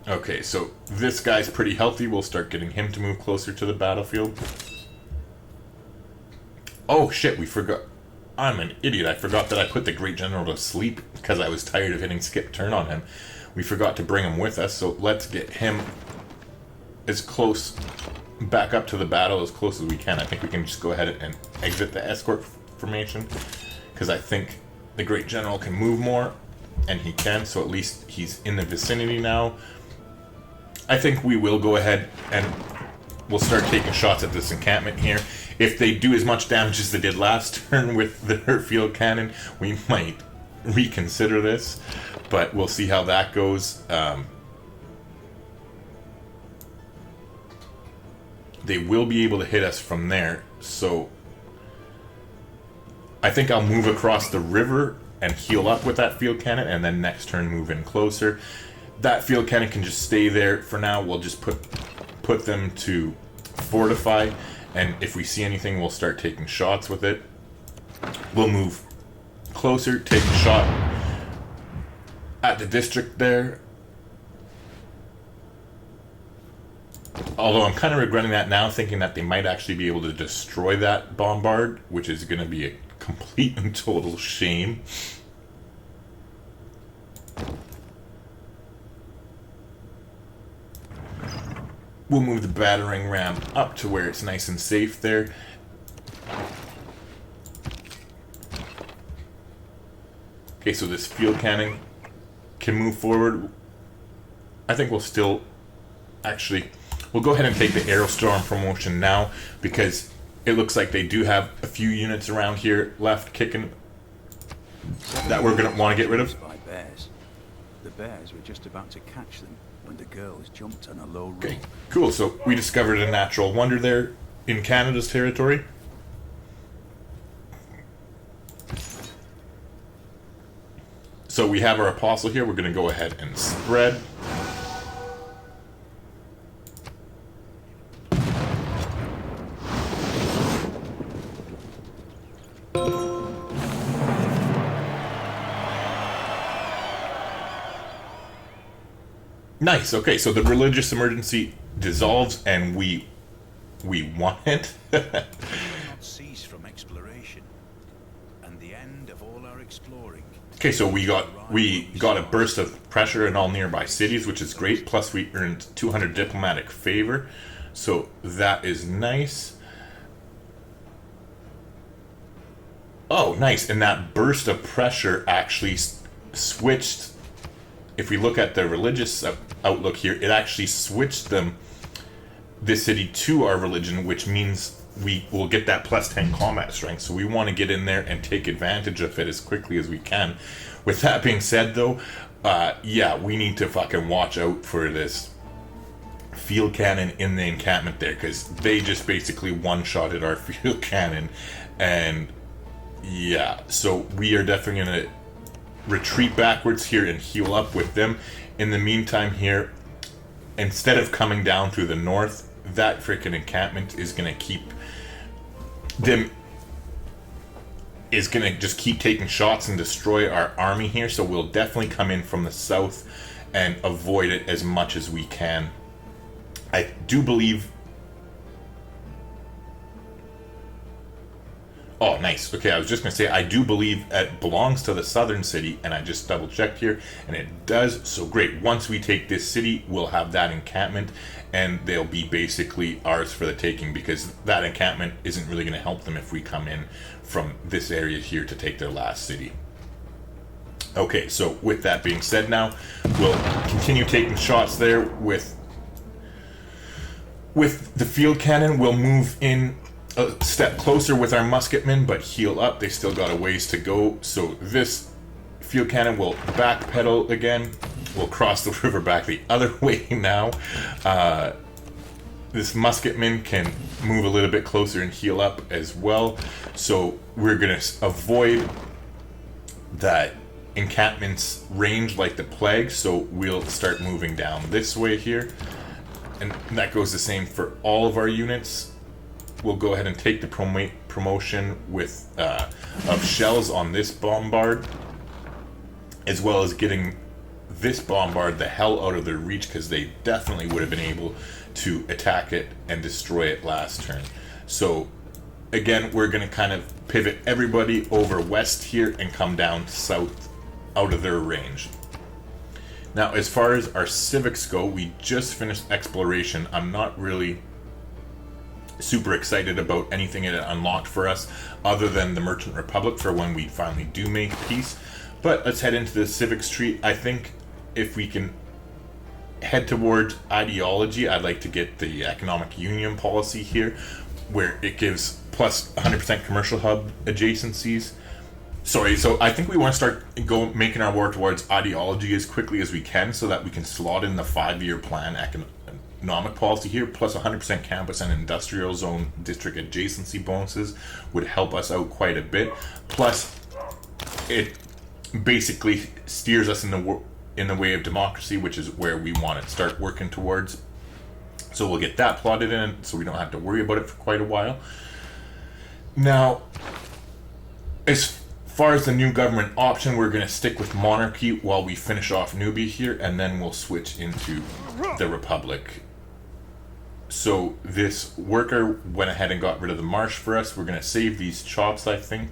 Okay, so this guy's pretty healthy. We'll start getting him to move closer to the battlefield. Oh shit, we forgot. I'm an idiot. I forgot that I put the Great General to sleep because I was tired of hitting skip turn on him. We forgot to bring him with us, so let's get him as close, back up to the battle as close as we can. I think we can just go ahead and exit the escort formation, because I think the Great General can move more, and he can, so at least he's in the vicinity now. I think we will go ahead and we'll start taking shots at this encampment here. If they do as much damage as they did last turn with their field cannon, we might reconsider this, but we'll see how that goes. They will be able to hit us from there, so I think I'll move across the river and heal up with that field cannon, and then next turn move in closer. That field cannon can just stay there for now. We'll just put them to fortify, and if we see anything, we'll start taking shots with it. We'll move closer, take a shot at the district there. Although I'm kind of regretting that now, thinking that they might actually be able to destroy that bombard, which is going to be a complete and total shame. We'll move the battering ram up to where it's nice and safe there. Okay, so this field cannon can move forward. I think we'll still actually, we'll go ahead and take the Aerostorm promotion now, because it looks like they do have a few units around here left kicking that we're going to want to get rid of. By bears. The bears were just about to catch them when the girls jumped on a low rock. Okay, cool. So we discovered a natural wonder there in Canada's territory. So we have our apostle here. We're going to go ahead and spread. Nice. Okay, so the religious emergency dissolves, and we won it. Not cease from exploration, and the end of all our exploring. Okay, so we got a burst of pressure in all nearby cities, which is great. Plus, we earned 200 diplomatic favor, so that is nice. Oh, nice! And that burst of pressure actually switched. If we look at the religious outlook here, it actually switched this city to our religion, which means we will get that plus 10 combat strength. So we want to get in there and take advantage of it as quickly as we can. With that being said, though, yeah, we need to fucking watch out for this field cannon in the encampment there, because they just basically one-shotted our field cannon. And yeah, so we are definitely going to retreat backwards here and heal up with them. In the meantime here, instead of coming down through the north, that freaking encampment is going to keep them, is going to just keep taking shots and destroy our army here. So we'll definitely come in from the south and avoid it as much as we can. I do believe... Oh, nice. Okay, I was just going to say, I do believe it belongs to the southern city, and I just double-checked here, and it does. So great. Once we take this city, we'll have that encampment, and they'll be basically ours for the taking, because that encampment isn't really going to help them if we come in from this area here to take their last city. Okay, so with that being said now, we'll continue taking shots there with the field cannon. We'll move in a step closer with our musketmen, but heal up. They still got a ways to go. So this field cannon will backpedal again. We'll cross the river back the other way now. This musketman can move a little bit closer and heal up as well. So we're going to avoid that encampment's range like the plague. So we'll start moving down this way here. And that goes the same for all of our units. We'll go ahead and take the promotion with of shells on this bombard, as well as getting this bombard the hell out of their reach, because they definitely would have been able to attack it and destroy it last turn. So again, we're going to kind of pivot everybody over west here and come down south out of their range. Now, as far as our civics go, we just finished exploration. I'm not really super excited about anything it unlocked for us other than the Merchant Republic for when we finally do make peace. But let's head into the civics tree. I think if we can head towards ideology, I'd like to get the economic union policy here, where it gives plus 100% commercial hub adjacencies. Sorry, so I think we want to start making our war towards ideology as quickly as we can, so that we can slot in the 5-year plan economic policy here, plus 100% campus and industrial zone district adjacency bonuses would help us out quite a bit. Plus, it basically steers us in the way of democracy, which is where we want to start working towards. So we'll get that plotted in, so we don't have to worry about it for quite a while. Now, as far as the new government option, we're going to stick with monarchy while we finish off Nubia here, and then we'll switch into the republic. So this worker went ahead and got rid of the marsh for us. We're going to save these chops, I think.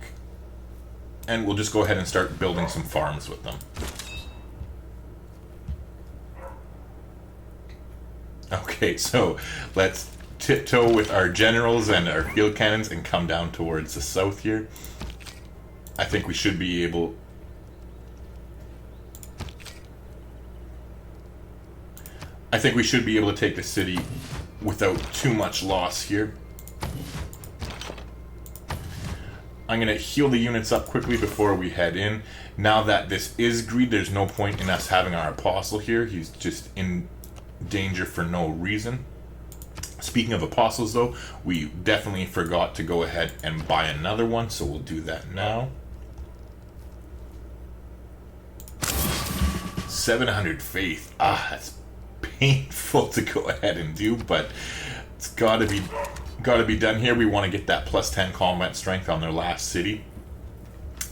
And we'll just go ahead and start building some farms with them. Okay, so let's tiptoe with our generals and our field cannons and come down towards the south here. I think we should be able... to take the city without too much loss here. I'm going to heal the units up quickly before we head in. Now that this is greed, there's no point in us having our apostle here. He's just in danger for no reason. Speaking of apostles, though, we definitely forgot to go ahead and buy another one, so we'll do that now. 700 faith. That's painful to go ahead and do, but it's gotta be done here. We want to get that plus 10 combat strength on their last city.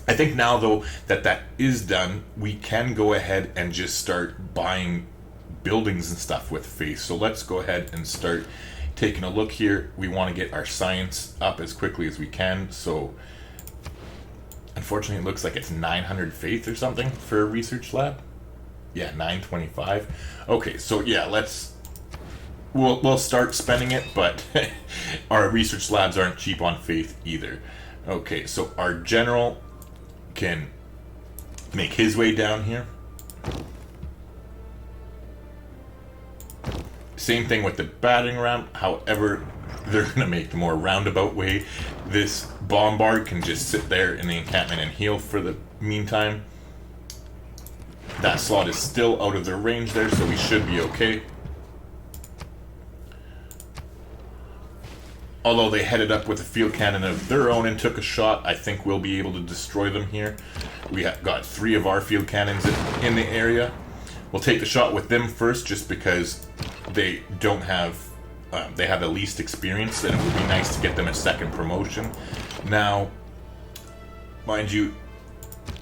I think now, though, that is done, we can go ahead and just start buying buildings and stuff with faith. So let's go ahead and start taking a look here. We want to get our science up as quickly as we can. So unfortunately, it looks like it's 900 faith or something for a research lab. Yeah, 925. Okay, so yeah, we'll start spending it, but our research labs aren't cheap on faith either. Okay, so our general can make his way down here. Same thing with the battering ram. However, they're going to make the more roundabout way. This bombard can just sit there in the encampment and heal for the meantime. That slot is still out of their range there, so we should be okay. Although they headed up with a field cannon of their own and took a shot, I think we'll be able to destroy them here. We have got 3 of our field cannons in the area. We'll take the shot with them first, just because they don't have, they have the least experience, and it would be nice to get them a second promotion. Now, mind you,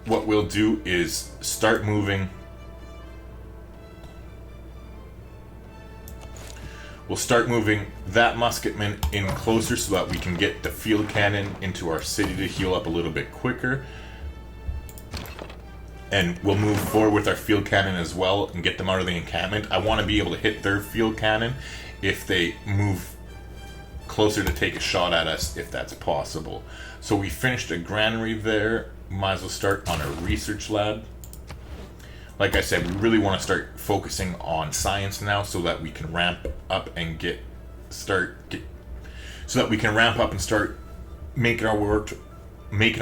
what we'll do is start moving. We'll start moving that musketman in closer so that we can get the field cannon into our city to heal up a little bit quicker. And we'll move forward with our field cannon as well and get them out of the encampment. I want to be able to hit their field cannon if they move closer to take a shot at us, if that's possible. So we finished a granary there. Might as well start on a research lab. Like I said, we really want to start focusing on science now so that we can ramp up and start making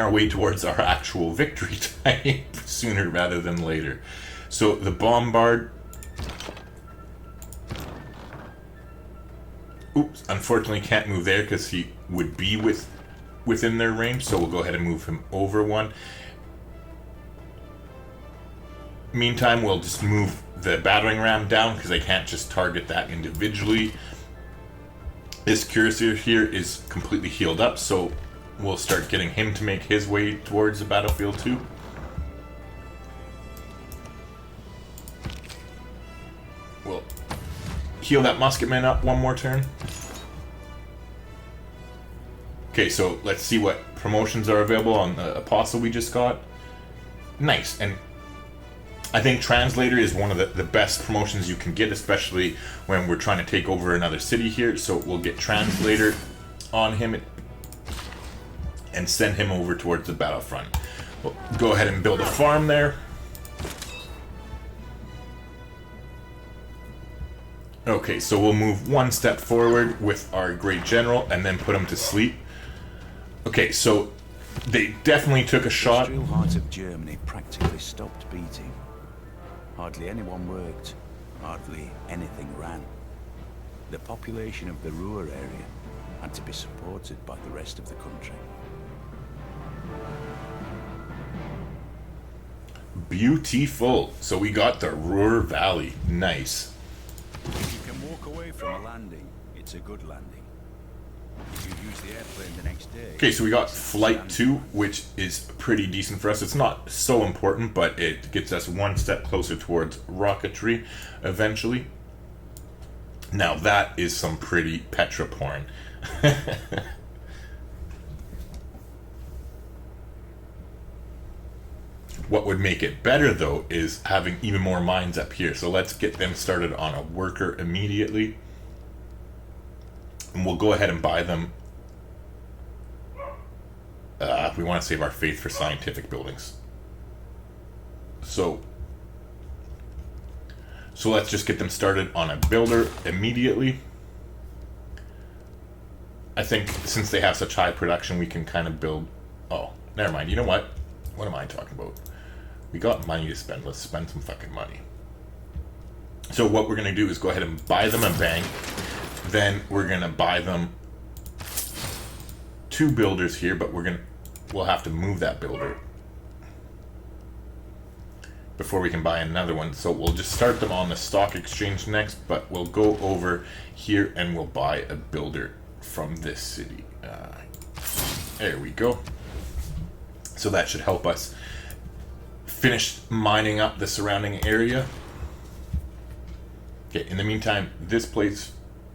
our way towards our actual victory type sooner rather than later. So the bombard, unfortunately can't move there because he would be within their range, so we'll go ahead and move him over one. Meantime, we'll just move the battering ram down because I can't just target that individually. This cuirassier here is completely healed up, so we'll start getting him to make his way towards the battlefield too. We'll heal that musketman up one more turn. Okay, so let's see what promotions are available on the apostle we just got. Nice, and I think translator is one of the best promotions you can get, especially when we're trying to take over another city here. So we'll get translator on him and send him over towards the battlefront. We'll go ahead and build a farm there. Okay, so we'll move one step forward with our great general and then put him to sleep. Okay, so they definitely took a shot. The industrial heart of Germany practically stopped beating. Hardly anyone worked, hardly anything ran. The population of the Ruhr area had to be supported by the rest of the country. Beautiful. So we got the Ruhr Valley. Nice. If you can walk away from a landing, it's a good landing. If you use the airplane the next day... Okay, so we got Flight 2, which is pretty decent for us. It's not so important, but it gets us one step closer towards rocketry eventually. Now that is some pretty Petra porn. What would make it better, though, is having even more mines up here. So let's get them started on a worker immediately. And we'll go ahead and buy them. We want to save our faith for scientific buildings. So let's just get them started on a builder immediately. I think since they have such high production, we can kind of build... Oh, never mind. You know what? What am I talking about? We got money to spend. Let's spend some fucking money. So what we're going to do is go ahead and buy them a bank. Then we're going to buy them 2 builders here, but we'll have to move that builder before we can buy another one. So we'll just start them on the stock exchange next, but we'll go over here and we'll buy a builder from this city. There we go. So that should help us finish mining up the surrounding area. Okay, in the meantime, this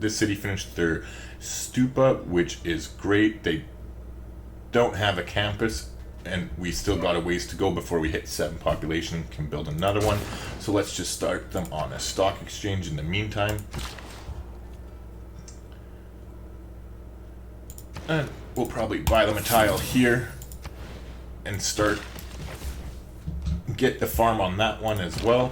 city finished their stupa, which is great. They don't have a campus, and we still got a ways to go before we hit 7 population and can build another one. So let's just start them on a stock exchange in the meantime. And we'll probably buy them a tile here and get the farm on that one as well.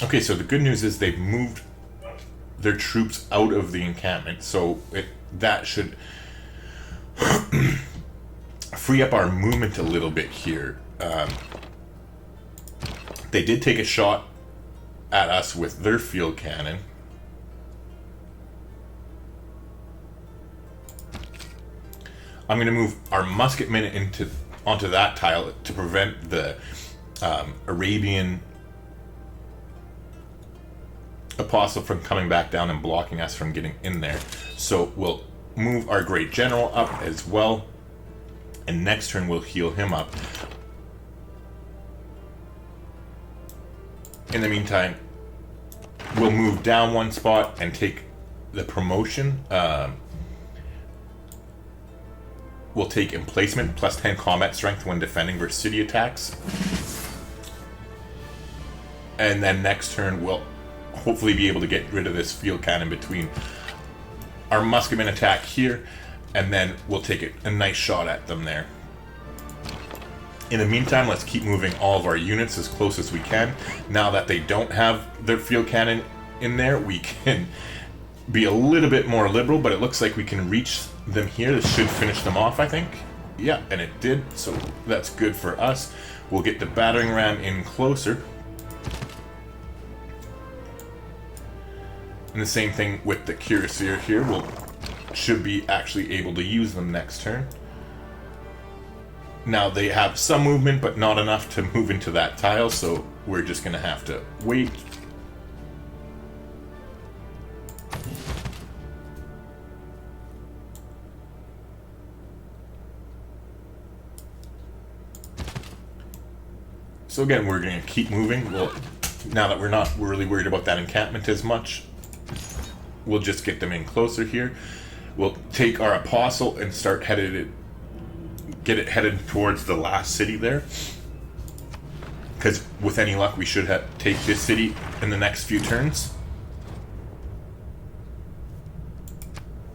Okay, so the good news is they've moved their troops out of the encampment, so that should free up our movement a little bit here. They did take a shot at us with their field cannon. I'm going to move our musketmen onto that tile to prevent the Arabian apostle from coming back down and blocking us from getting in there. So we'll move our great general up as well, and next turn we'll heal him up. In the meantime, we'll move down 1 spot and take the promotion. We'll take emplacement plus 10 combat strength when defending versus city attacks. And then next turn we'll hopefully be able to get rid of this field cannon between our musketmen attack here, and then we'll take a nice shot at them there. In the meantime, let's keep moving all of our units as close as we can. Now that they don't have their field cannon in there, we can be a little bit more liberal, but it looks like we can reach them here. This should finish them off, I think. Yeah, and it did, so that's good for us. We'll get the battering ram in closer. And the same thing with the cuirassier here. Should be actually able to use them next turn. Now they have some movement, but not enough to move into that tile, so we're just going to have to wait. So again, we're going to keep moving. Now that we're not really worried about that encampment as much, we'll just get them in closer here. We'll take our apostle and get it headed towards the last city there, because with any luck we should take this city in the next few turns.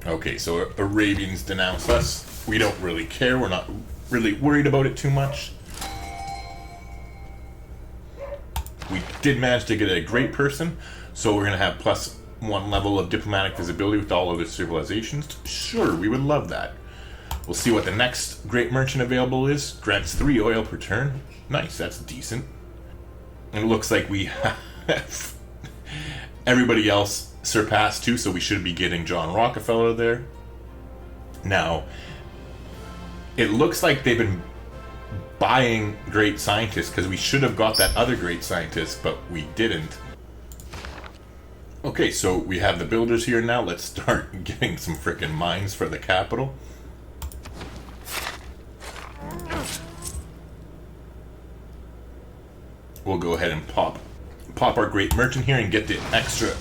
Okay, so Arabians denounce us. We don't really care. We're not really worried about it too much. We did manage to get a great person, so we're going to have +1 level of diplomatic visibility with all other civilizations. Sure, we would love that. We'll see what the next great merchant available is. Grants 3 oil per turn. Nice, that's decent. And it looks like we have everybody else surpassed too, so we should be getting John Rockefeller there. Now, it looks like they've been buying great scientists, because we should have got that other great scientist, but we didn't. Okay, so we have the builders here now. Let's start getting some frickin' mines for the capital. we'll go ahead and pop our great merchant here and get the extra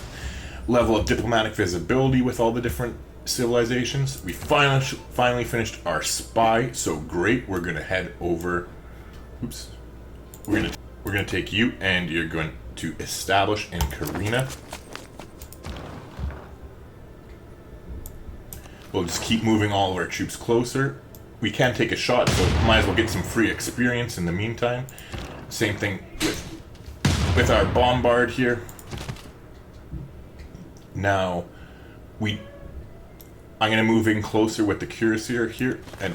level of diplomatic visibility with all the different civilizations. We finally finished our spy, so great. We're gonna head over. Oops. We're gonna take you, and you're going to establish in Karina. We'll just keep moving all of our troops closer. We can take a shot, so might as well get some free experience in the meantime. Same thing with our bombard here. Now, I'm going to move in closer with the cuirassier here, and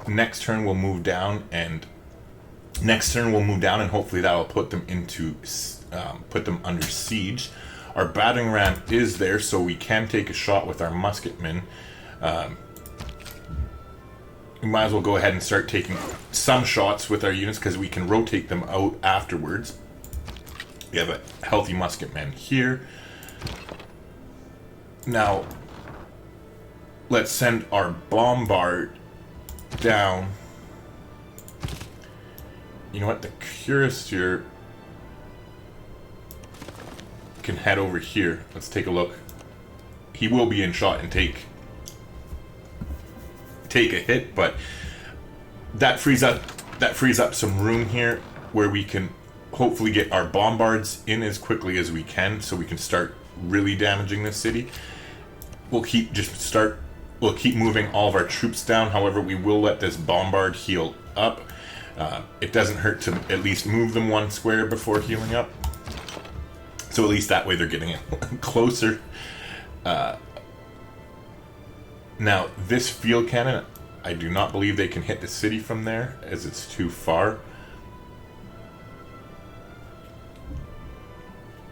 next turn we'll move down, and hopefully that will put them under siege. Our battering ram is there, so we can take a shot with our musketmen. We might as well go ahead and start taking some shots with our units because we can rotate them out afterwards. We have a healthy musketman here. Now, let's send our bombard down. You know what? The cuirassier can head over here. Let's take a look. He will be in shot and take a hit, but that frees up some room here where we can hopefully get our bombards in as quickly as we can, so we can start really damaging this city. We'll keep moving all of our troops down. However, we will let this bombard heal up. It doesn't hurt to at least move them one square before healing up. So at least that way they're getting closer. Now, this field cannon, I do not believe they can hit the city from there, as it's too far.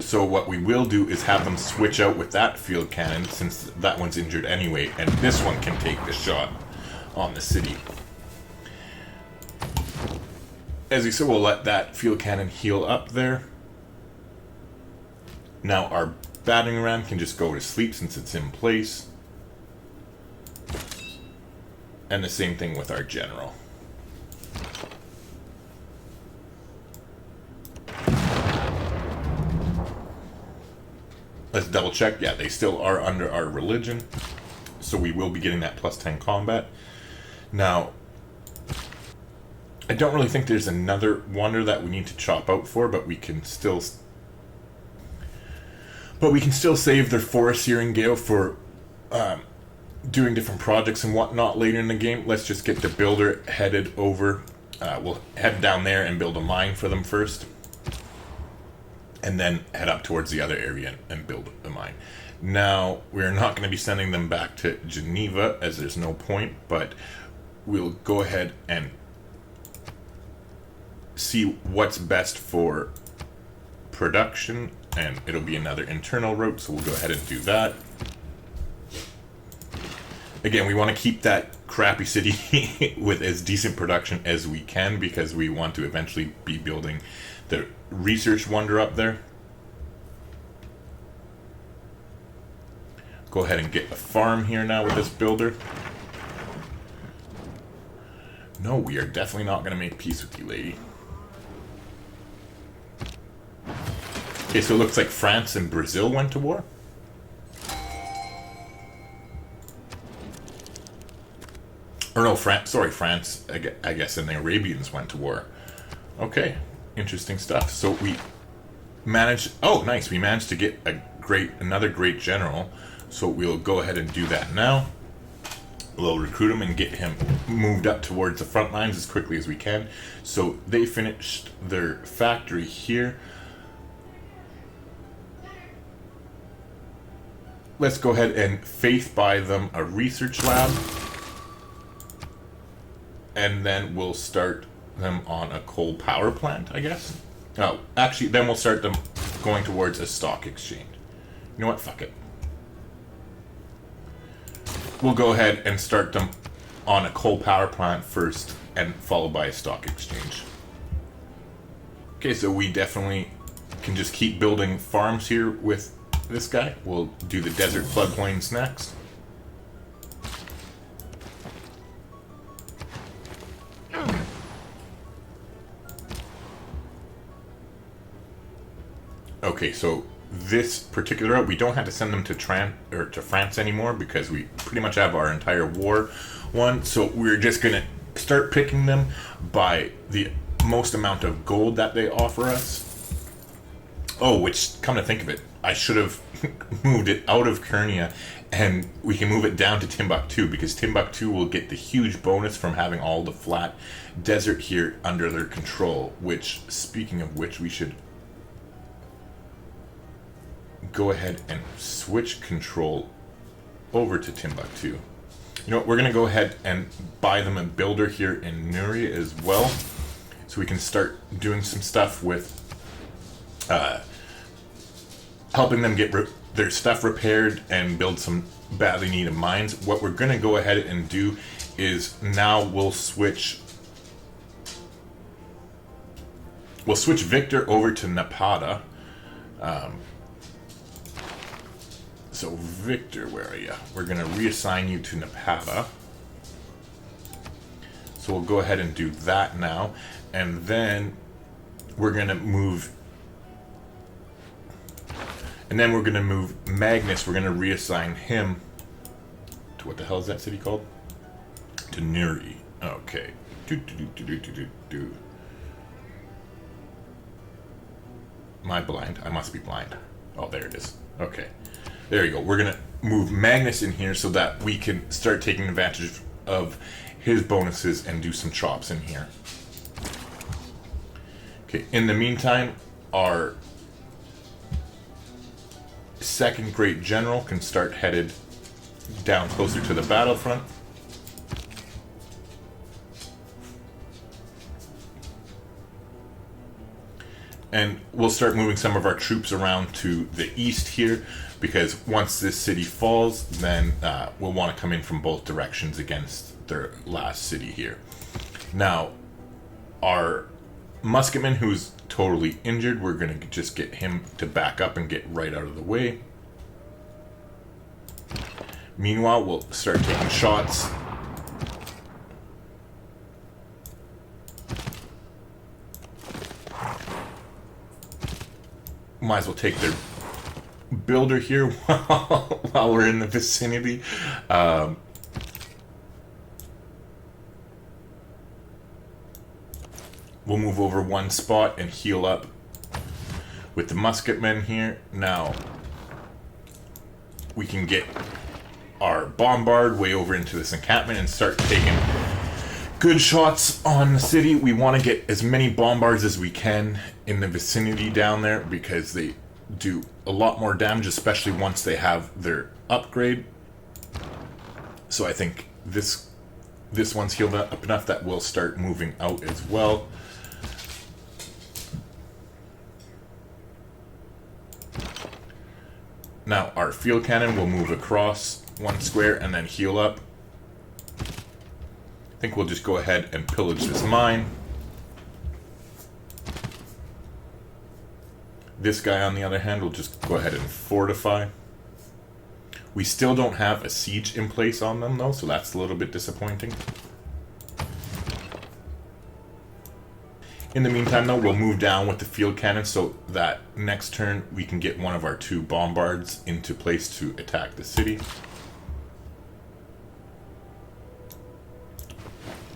So what we will do is have them switch out with that field cannon, since that one's injured anyway, and this one can take the shot on the city. As you said, we'll let that field cannon heal up there. Now our battering ram can just go to sleep since it's in place. And the same thing with our general. Let's double check. Yeah, they still are under our religion. So we will be getting that +10 combat. Now, I don't really think there's another wonder that we need to chop out for, but we can still save their Forest Searing Gale for doing different projects and whatnot later in the game. Let's just get the builder headed over. We'll head down there and build a mine for them first, and then head up towards the other area and build a mine. Now, we're not going to be sending them back to Geneva, as there's no point, but we'll go ahead and see what's best for production, and it'll be another internal route, so we'll go ahead and do that. Again, we want to keep that crappy city with as decent production as we can, because we want to eventually be building the research wonder up there. Go ahead and get a farm here now with this builder. No, we are definitely not going to make peace with you, lady. Okay, so it looks like France and Brazil went to war. Or no, France, I guess, and the Arabians went to war. Okay, interesting stuff. So we managed, oh nice, we managed to get another great general. So we'll go ahead and do that now. We'll recruit him and get him moved up towards the front lines as quickly as we can. So they finished their factory here. Let's go ahead and faith buy them a research lab. And then we'll start them on a coal power plant, I guess. Oh, actually, then we'll start them going towards a stock exchange. You know what? Fuck it. We'll go ahead and start them on a coal power plant first, and followed by a stock exchange. Okay, so we definitely can just keep building farms here with this guy. We'll do the desert floodplains next. Okay, so this particular route, we don't have to send them to France anymore because we pretty much have our entire war won. So we're just gonna start picking them by the most amount of gold that they offer us. Oh, which, come to think of it, I should have moved it out of Kernia, and we can move it down to Timbuktu, because Timbuktu will get the huge bonus from having all the flat desert here under their control, which, speaking of which, we should go ahead and switch control over to Timbuktu. You know what, we're going to go ahead and buy them a builder here in Nuri as well, so we can start doing some stuff with helping them get their stuff repaired and build some badly needed mines. What we're going to go ahead and do is now we'll switch Victor over to Napata. So Victor, where are you? We're going to reassign you to Napata. So we'll go ahead and do that now, and then we're going to move. And then we're going to move Magnus. We're going to reassign him to, what the hell is that city called? To Nuri. Okay. Am I blind? I must be blind. Oh, there it is. Okay. There you go. We're going to move Magnus in here so that we can start taking advantage of his bonuses and do some chops in here. Okay. In the meantime, our second great general can start headed down closer to the battlefront. And we'll start moving some of our troops around to the east here, because once this city falls, then we'll want to come in from both directions against their last city here. Now, our musketman, who's totally injured, we're going to just get him to back up and get right out of the way. Meanwhile, we'll start taking shots. Might as well take their builder here while we're in the vicinity. We'll move over one spot and heal up with the musketmen here. Now, we can get our bombard way over into this encampment and start taking good shots on the city. We want to get as many bombards as we can in the vicinity down there, because they do a lot more damage, especially once they have their upgrade. So I think this one's healed up enough that we'll start moving out as well. Now our field cannon will move across one square and then heal up. I think we'll just go ahead and pillage this mine. This guy, on the other hand, will just go ahead and fortify. We still don't have a siege in place on them, though, so that's a little bit disappointing. In the meantime, though, we'll move down with the field cannon so that next turn we can get one of our two bombards into place to attack the city.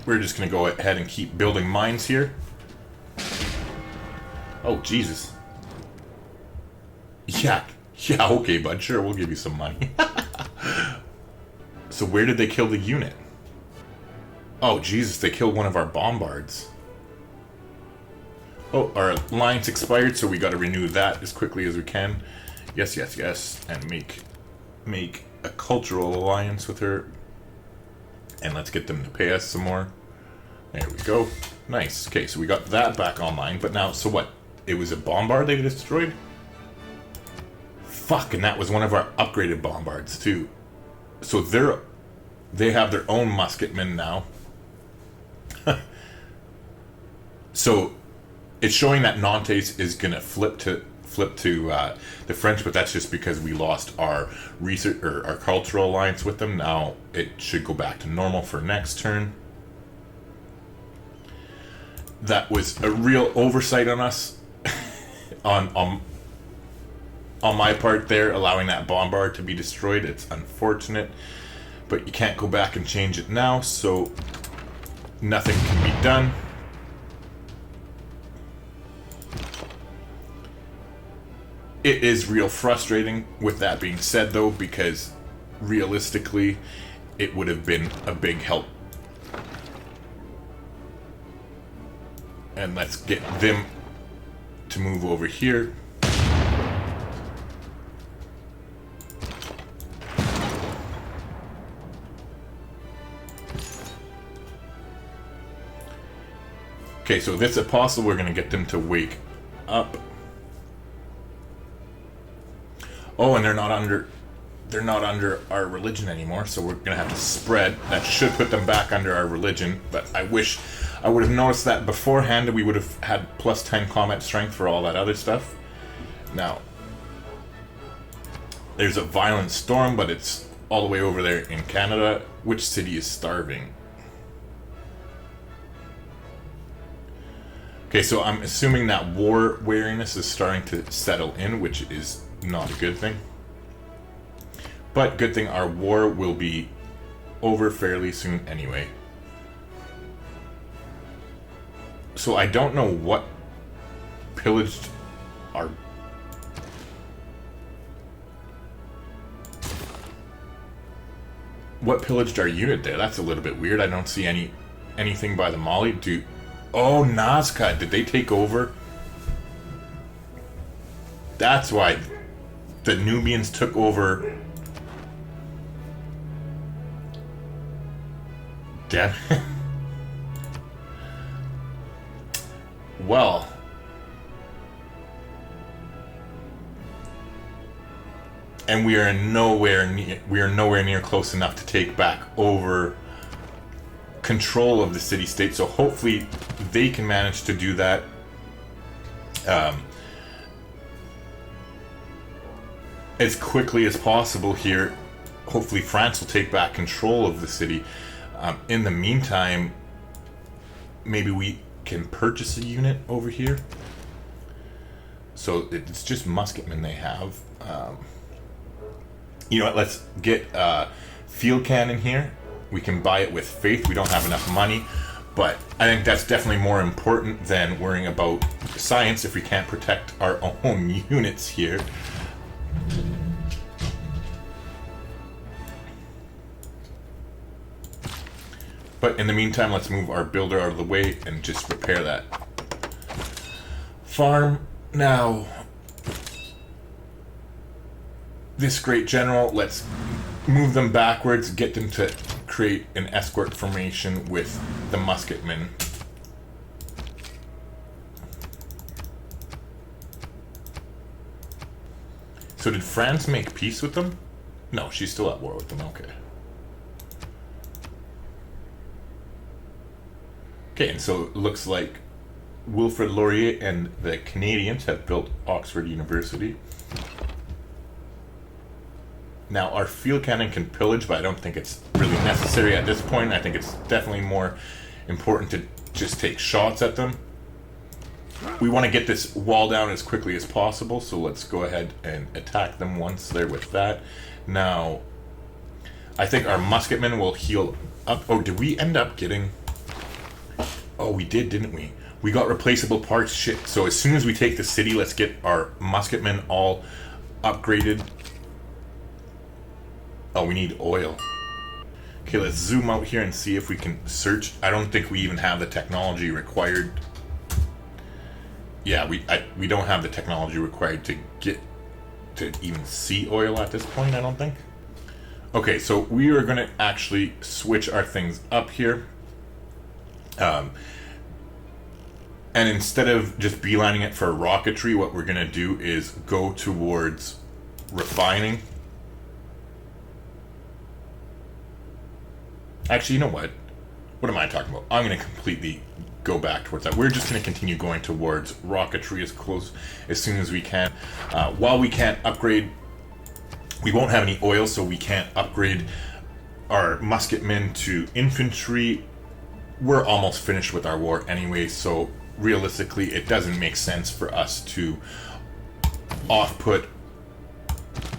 We're just going to go ahead and keep building mines here. Oh, Jesus. Yeah, okay, bud. Sure, we'll give you some money. So where did they kill the unit? Oh, Jesus, they killed one of our bombards. Oh, our alliance expired, so we got to renew that as quickly as we can. Yes, yes, yes. And make a cultural alliance with her. And let's get them to pay us some more. There we go. Nice. Okay, so we got that back online. But now, so what? It was a bombard they destroyed? Fuck, and that was one of our upgraded bombards, too. So they have their own musketmen now. So it's showing that Nantes is going to flip to the French, but that's just because we lost our research or our cultural alliance with them. Now it should go back to normal for next turn. That was a real oversight on us, on on my part there, allowing that bombard to be destroyed. It's unfortunate, but you can't go back and change it now, so nothing can be done. It is real frustrating with that being said, though, because realistically, it would have been a big help. And let's get them to move over here. Okay, so if it's possible, we're going to get them to wake up. Oh, and they're not under our religion anymore, so we're gonna have to spread. That should put them back under our religion, but I wish I would have noticed that beforehand. We would have had plus 10 combat strength for all that other stuff. Now, there's a violent storm, but it's all the way over there in Canada. Which city is starving? Okay, so I'm assuming that war weariness is starting to settle in, which is not a good thing. But good thing our war will be over fairly soon anyway. So I don't know what pillaged our... What pillaged our unit there? That's a little bit weird. I don't see anything by the Mali. Oh, Nazca, did they take over? That's why the Nubians took over. Damn. Well. And we are nowhere near close enough to take back over control of the city-state, so hopefully they can manage to do that. As quickly as possible here. Hopefully France will take back control of the city. In the meantime, maybe we can purchase a unit over here. So it's just musketmen they have. You know what, let's get field cannon here. We can buy it with faith. We don't have enough money, but I think that's definitely more important than worrying about science if we can't protect our own units here. But in the meantime, let's move our builder out of the way and just repair that farm. Now, this great general, let's move them backwards, get them to create an escort formation with the musketmen. So did France make peace with them? No, she's still at war with them, okay. Okay, and so it looks like Wilfrid Laurier and the Canadians have built Oxford University. Now, our field cannon can pillage, but I don't think it's really necessary at this point. I think it's definitely more important to just take shots at them. We want to get this wall down as quickly as possible, so let's go ahead and attack them once they're with that. Now, I think our musketmen will heal up. Oh, did we end up getting... Oh, we did, didn't we? We got replaceable parts. Shit. So as soon as we take the city, let's get our musketmen all upgraded. Oh, we need oil. Okay, let's zoom out here and see if we can search. I don't think we even have the technology required. Yeah, we don't have the technology required to get to even see oil at this point, I don't think. Okay, so we are going to actually switch our things up here. And instead of just beelining it for rocketry, what we're going to do is go towards refining. Actually, you know what? What am I talking about? I'm going to completely go back towards that. We're just going to continue going towards rocketry as soon as we can. While we can't upgrade, we won't have any oil, so we can't upgrade our musketmen to infantry. We're almost finished with our war anyway, so realistically it doesn't make sense for us to off-put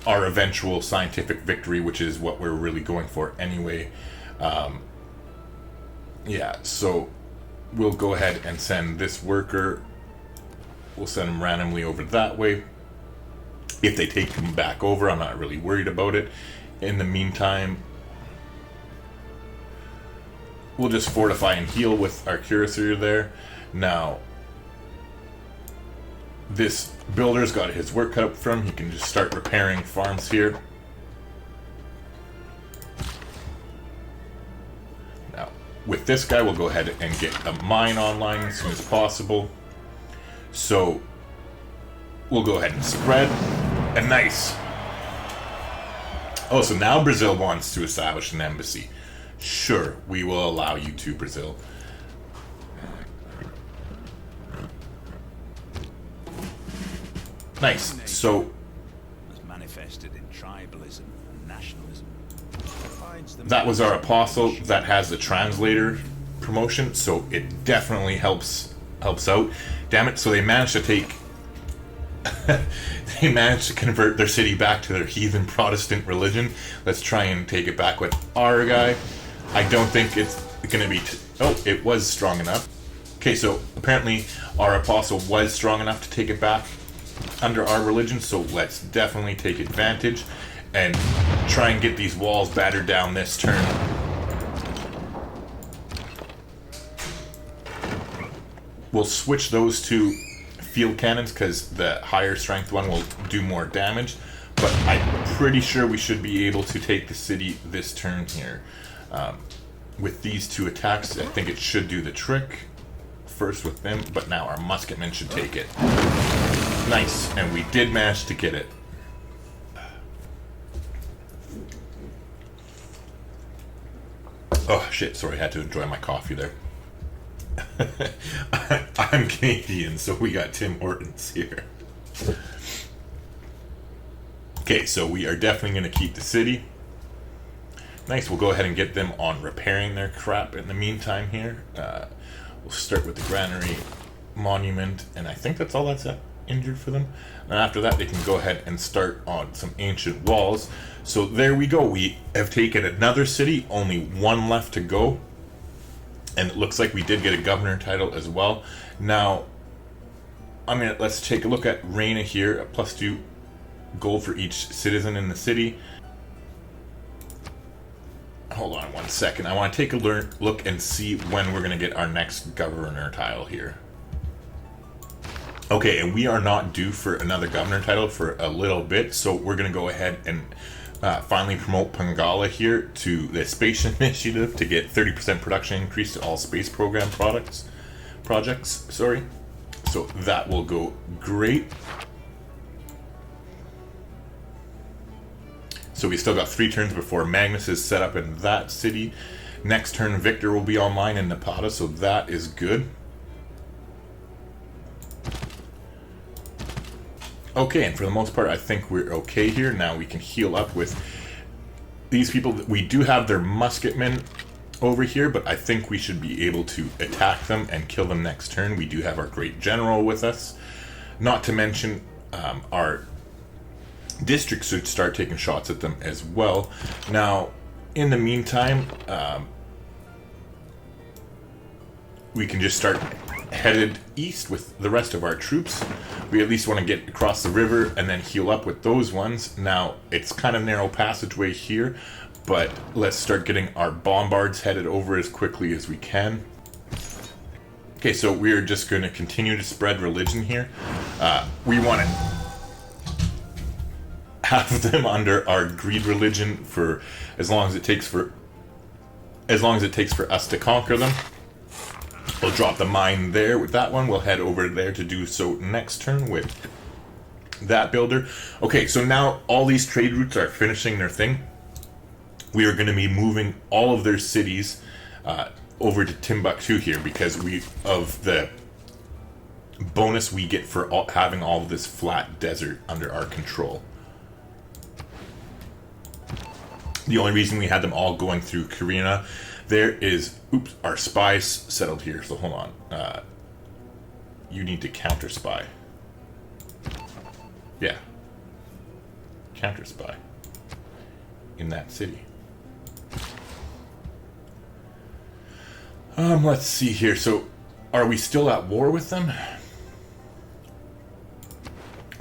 our eventual scientific victory, which is what we're really going for anyway. Yeah, so we'll go ahead and send this worker. We'll send him randomly over that way. If they take him back over, I'm not really worried about it. In the meantime, we'll just fortify and heal with our cuirassier there. Now, this builder's got his work cut out for him. He can just start repairing farms here. Now, with this guy, we'll go ahead and get a mine online as soon as possible. So, we'll go ahead and spread. And nice. Oh, so now Brazil wants to establish an embassy. Sure, we will allow you to, Brazil. Nice. So as manifested in tribalism and nationalism. That was our apostle that has the translator promotion, so it definitely helps out. Damn it! So they managed to take. They managed to convert their city back to their heathen Protestant religion. Let's try and take it back with our guy. I don't think it's gonna be. Oh, it was strong enough. Okay, so apparently our apostle was strong enough to take it back under our religion, so let's definitely take advantage and try and get these walls battered down this turn. We'll switch those to field cannons because the higher strength one will do more damage, but I'm pretty sure we should be able to take the city this turn here. With these two attacks, I think it should do the trick. First with them, but now our musketmen should take it. Nice, and we did manage to get it. Oh shit, sorry, I had to enjoy my coffee there. I'm Canadian, so we got Tim Hortons here. Okay, so we are definitely going to keep the city. Nice, we'll go ahead and get them on repairing their crap in the meantime here. We'll start with the granary monument, and I think that's all that's injured for them. And after that, they can go ahead and start on some ancient walls. So there we go. We have taken another city, only one left to go. And it looks like we did get a governor title as well. Now, let's take a look at Reina here, a +2 gold for each citizen in the city. Hold on one second. I want to take a look and see when we're going to get our next governor title here. Okay, and we are not due for another governor title for a little bit, so we're going to go ahead and finally promote Pangala here to the Space Initiative to get 30% production increase to all space program projects. Sorry. So that will go great. So we still got 3 turns before Magnus is set up in that city. Next turn, Victor will be online in Napata, so that is good. Okay, and for the most part, I think we're okay here. Now we can heal up with these people. We do have their musketmen over here, but I think we should be able to attack them and kill them next turn. We do have our great general with us. Not to mention our districts should start taking shots at them as well. Now, in the meantime, we can just start headed east with the rest of our troops. We at least want to get across the river and then heal up with those ones. Now, it's kind of narrow passageway here, but let's start getting our bombards headed over as quickly as we can. Okay, so we're just going to continue to spread religion here. We want to have them under our greed religion for as long as it takes for us to conquer them. We'll drop the mine there with that one. We'll head over there to do so next turn with that builder. Okay, so now all these trade routes are finishing their thing. We are going to be moving all of their cities over to Timbuktu here because of the bonus we get for having all of this flat desert under our control. The only reason we had them all going through Karina there is, oops, our spies settled here, so hold on. You need to counter spy. Yeah. counter spy in that city. Let's see here. So, are we still at war with them?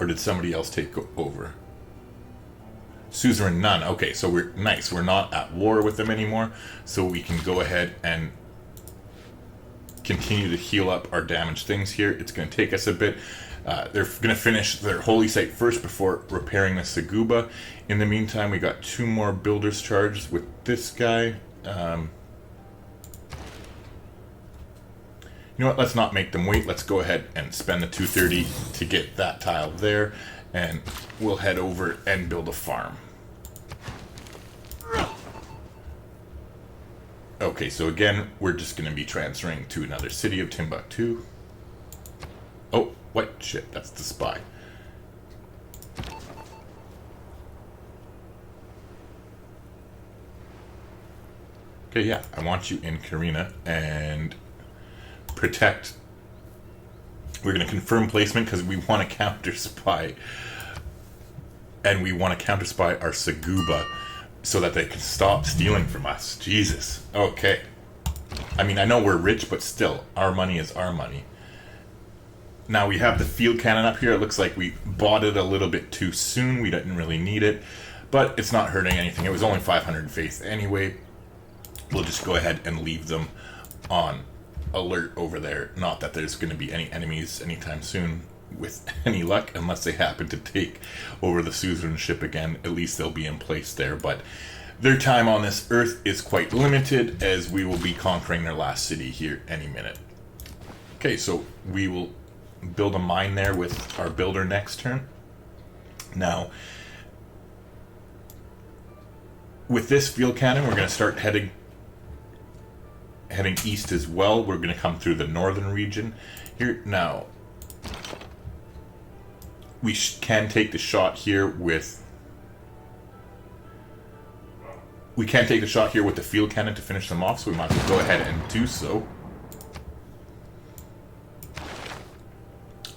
Or did somebody else take over? Suzerain none. Okay, so we're nice. We're not at war with them anymore. So we can go ahead and continue to heal up our damaged things here. It's going to take us a bit. They're going to finish their holy site first before repairing the Seguba. In the meantime, we got 2 more builders charged with this guy. You know what, let's not make them wait. Let's go ahead and spend the 230 to get that tile there, and we'll head over and build a farm. Okay, so again, we're just going to be transferring to another city of Timbuktu. Oh, what? Shit, that's the spy. Okay, yeah, I want you in Karina, and protect. We're going to confirm placement because we want to counter spy, and we want to counter spy our Seguba so that they can stop stealing from us. Jesus. Okay. I mean, I know we're rich, but still, our money is our money. Now we have the field cannon up here. It looks like we bought it a little bit too soon. We didn't really need it, but it's not hurting anything. It was only 500 faith anyway. We'll just go ahead and leave them on alert over there. Not that there's going to be any enemies anytime soon with any luck, unless they happen to take over the suzerainship again. At least they'll be in place there, but their time on this earth is quite limited, as we will be conquering their last city here any minute. Okay, so we will build a mine there with our builder next turn. Now, with this field cannon, we're going to start heading east as well. We're going to come through the northern region here. Now, we can take the shot here with... We can take the shot here with the field cannon to finish them off, so we might as well go ahead and do so.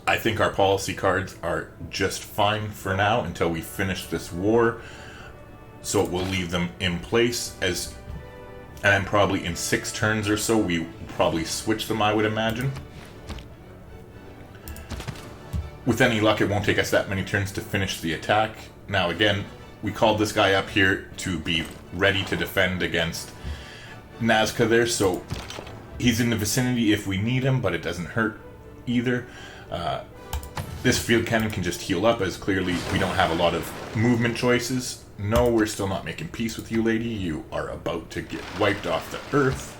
I think our policy cards are just fine for now until we finish this war. So we'll leave them in place as... And probably in 6 turns or so, we probably switch them, I would imagine. With any luck, it won't take us that many turns to finish the attack. Now again, we called this guy up here to be ready to defend against Nazca there, so he's in the vicinity if we need him, but it doesn't hurt either. This field cannon can just heal up, as clearly we don't have a lot of movement choices. No, we're still not making peace with you, lady. You are about to get wiped off the earth.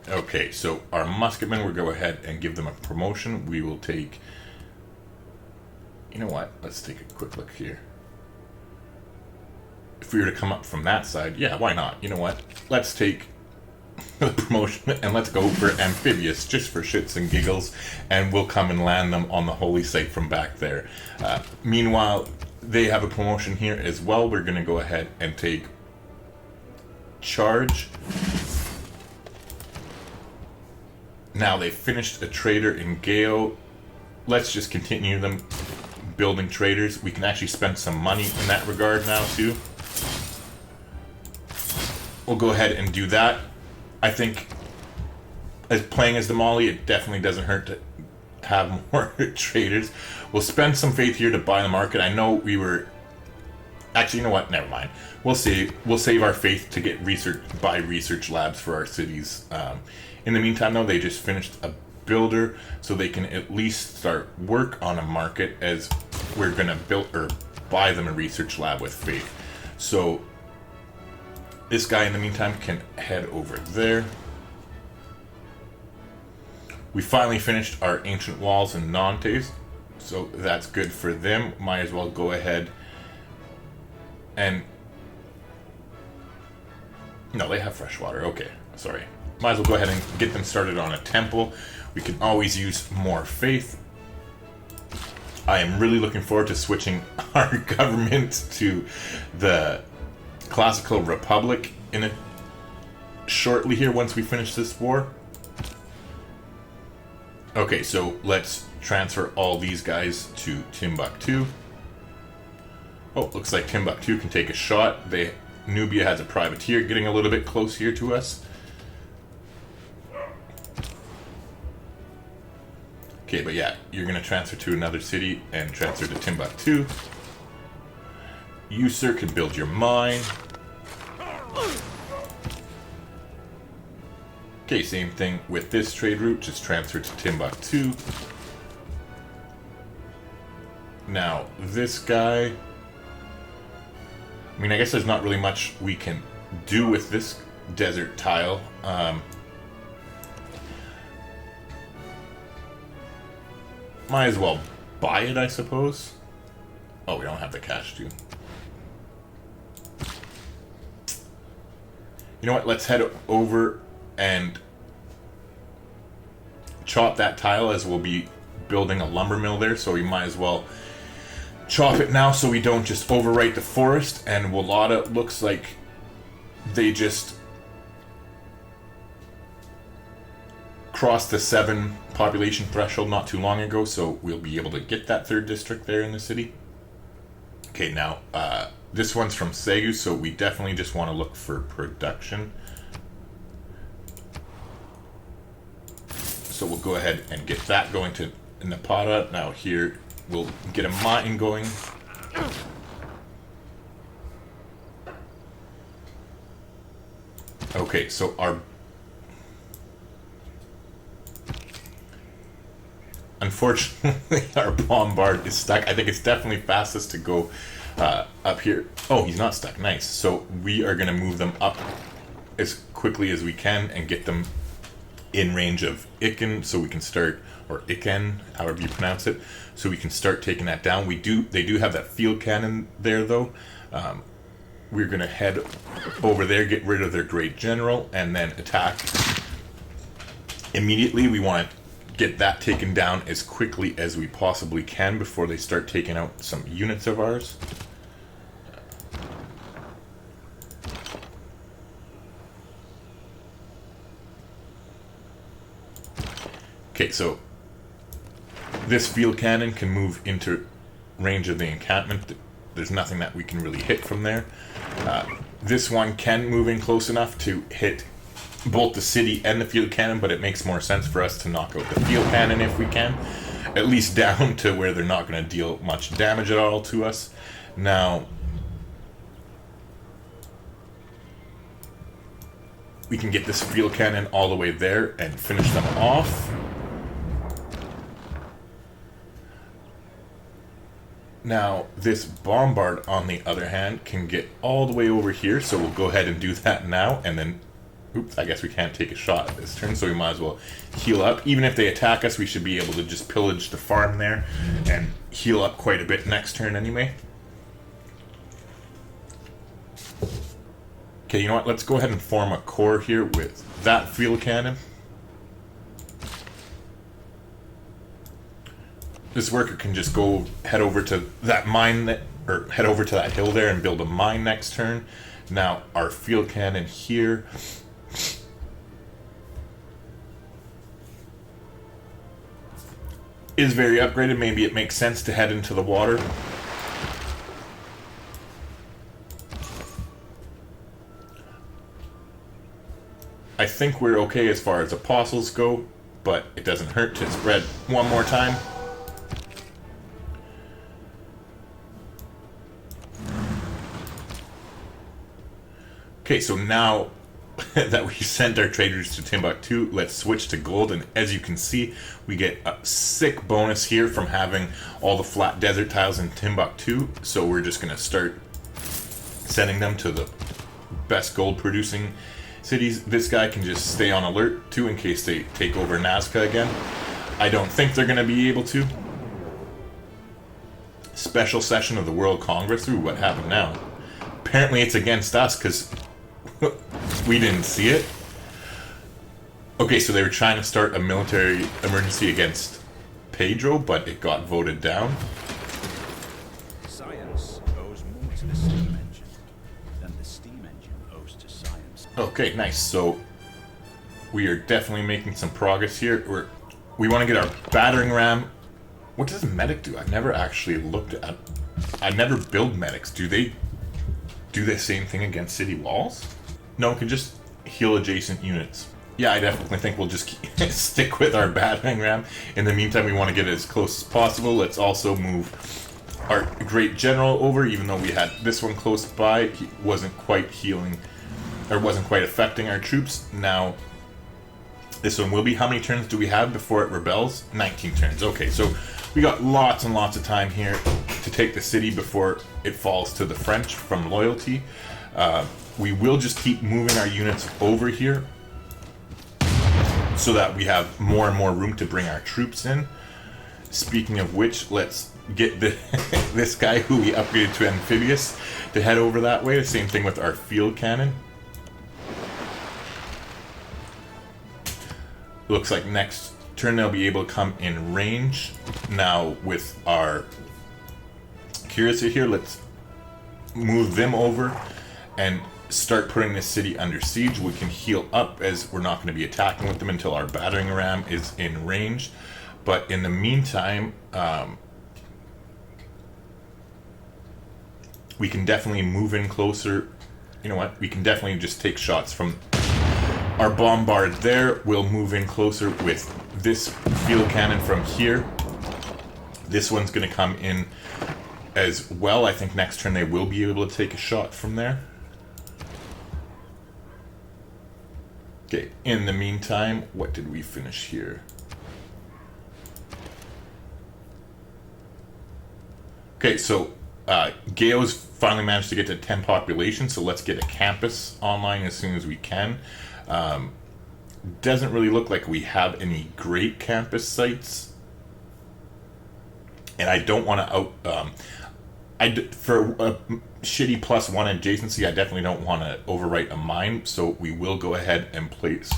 Okay, so our musketmen, we'll go ahead and give them a promotion. We will take... You know what? Let's take a quick look here. If we were to come up from that side, yeah, why not? You know what? Let's take the promotion and let's go for amphibious, just for shits and giggles, and we'll come and land them on the holy site from back there. Meanwhile, they have a promotion here as well. We're going to go ahead and take charge. Now they've finished a trader in Gao. Let's just continue them building traders. We can actually spend some money in that regard now too. We'll go ahead and do that. I think, as playing as the Mali, it definitely doesn't hurt to have more traders. We'll spend some faith here to buy the market. I know we were... Actually, you know what? Never mind. We'll save our faith to get research labs for our cities. In the meantime, though, they just finished a builder, so they can at least start work on a market, as we're going to build or buy them a research lab with faith. So this guy, in the meantime, can head over there. We finally finished our ancient walls in Nantes, so that's good for them. Might as well go ahead and... No, they have fresh water. Okay, sorry. Might as well go ahead and get them started on a temple. We can always use more faith. I am really looking forward to switching our government to the Classical Republic in it shortly here once we finish this war. Okay, so let's transfer all these guys to Timbuktu. Oh, looks like Timbuktu can take a shot. Nubia has a privateer getting a little bit close here to us. Okay, but yeah, you're going to transfer to another city and transfer to Timbuktu. You, sir, can build your mine. Okay, same thing with this trade route, just transfer to Timbuktu. Now, this guy... I mean, I guess there's not really much we can do with this desert tile. Might as well buy it, I suppose. Oh, we don't have the cash to. You know what? Let's head over and chop that tile, as we'll be building a lumber mill there, so we might as well chop it now so we don't just overwrite the forest. And Wallada looks like they just crossed the 7 population threshold not too long ago, so we'll be able to get that 3rd district there in the city. Okay, now this one's from Segu, so we definitely just want to look for production. So we'll go ahead and get that going to Napata. Now here we'll get a mine going. Okay, so unfortunately our bombard is stuck. I think it's definitely fastest to go up here. Oh, he's not stuck. Nice. So we are going to move them up as quickly as we can and get them in range of Iken, so we can start, or Iken, however you pronounce it, so we can start taking that down. They do have that field cannon there, though. We're going to head over there, get rid of their great general, and then attack immediately. We want to get that taken down as quickly as we possibly can before they start taking out some units of ours. Okay, so this field cannon can move into range of the encampment. There's nothing that we can really hit from there. This one can move in close enough to hit both the city and the field cannon, but it makes more sense for us to knock out the field cannon if we can, at least down to where they're not going to deal much damage at all to us. Now, we can get this field cannon all the way there and finish them off. Now, this bombard, on the other hand, can get all the way over here, so we'll go ahead and do that now, and then, oops, I guess we can't take a shot this turn, so we might as well heal up. Even if they attack us, we should be able to just pillage the farm there and heal up quite a bit next turn anyway. Okay, you know what, let's go ahead and form a core here with that field cannon. This worker can just go head over to that mine, or head over to that hill there and build a mine next turn. Now, our field cannon here is very upgraded. Maybe it makes sense to head into the water. I think we're okay as far as apostles go, but it doesn't hurt to spread one more time. Okay, so now that we sent our traders to Timbuktu, let's switch to gold, and as you can see, we get a sick bonus here from having all the flat desert tiles in Timbuktu, so we're just going to start sending them to the best gold producing cities. This guy can just stay on alert too in case they take over Nazca again. I don't think they're going to be able to. Special session of the World Congress. Ooh, what happened now? Apparently it's against us because we didn't see it. Okay, so they were trying to start a military emergency against Pedro, but it got voted down. Science owes more to the steam engine than the steam engine owes to science. Okay, nice. So we are definitely making some progress here. We're we want to get our battering ram. What does medic do? I've never actually looked at. I never build medics. Do they do the same thing against city walls? No, it can just heal adjacent units. Yeah, I definitely think we'll just stick with our battering ram. In the meantime, we want to get it as close as possible. Let's also move our great general over, even though we had this one close by. He wasn't quite healing, or wasn't quite affecting our troops. Now, this one will be. How many turns do we have before it rebels? 19 turns. Okay, so we got lots and lots of time here to take the city before it falls to the French from loyalty. We will just keep moving our units over here so that we have more and more room to bring our troops in. Speaking of which, let's get this guy who we upgraded to amphibious to head over that way. The same thing with our field cannon. Looks like next turn they'll be able to come in range. Now with our cuirassier here, let's move them over and start putting this city under siege. We can heal up as we're not going to be attacking with them until our battering ram is in range. But in the meantime, we can definitely move in closer. You know what? We can definitely just take shots from our bombard there. We'll move in closer with this field cannon from here. This one's going to come in as well. I think next turn they will be able to take a shot from there. Okay, in the meantime, what did we finish here? Okay, so Gao's finally managed to get to 10 population, so let's get a campus online as soon as we can. Doesn't really look like we have any great campus sites. And I don't want to for a shitty +1 adjacency, I definitely don't want to overwrite a mine, so we will go ahead and place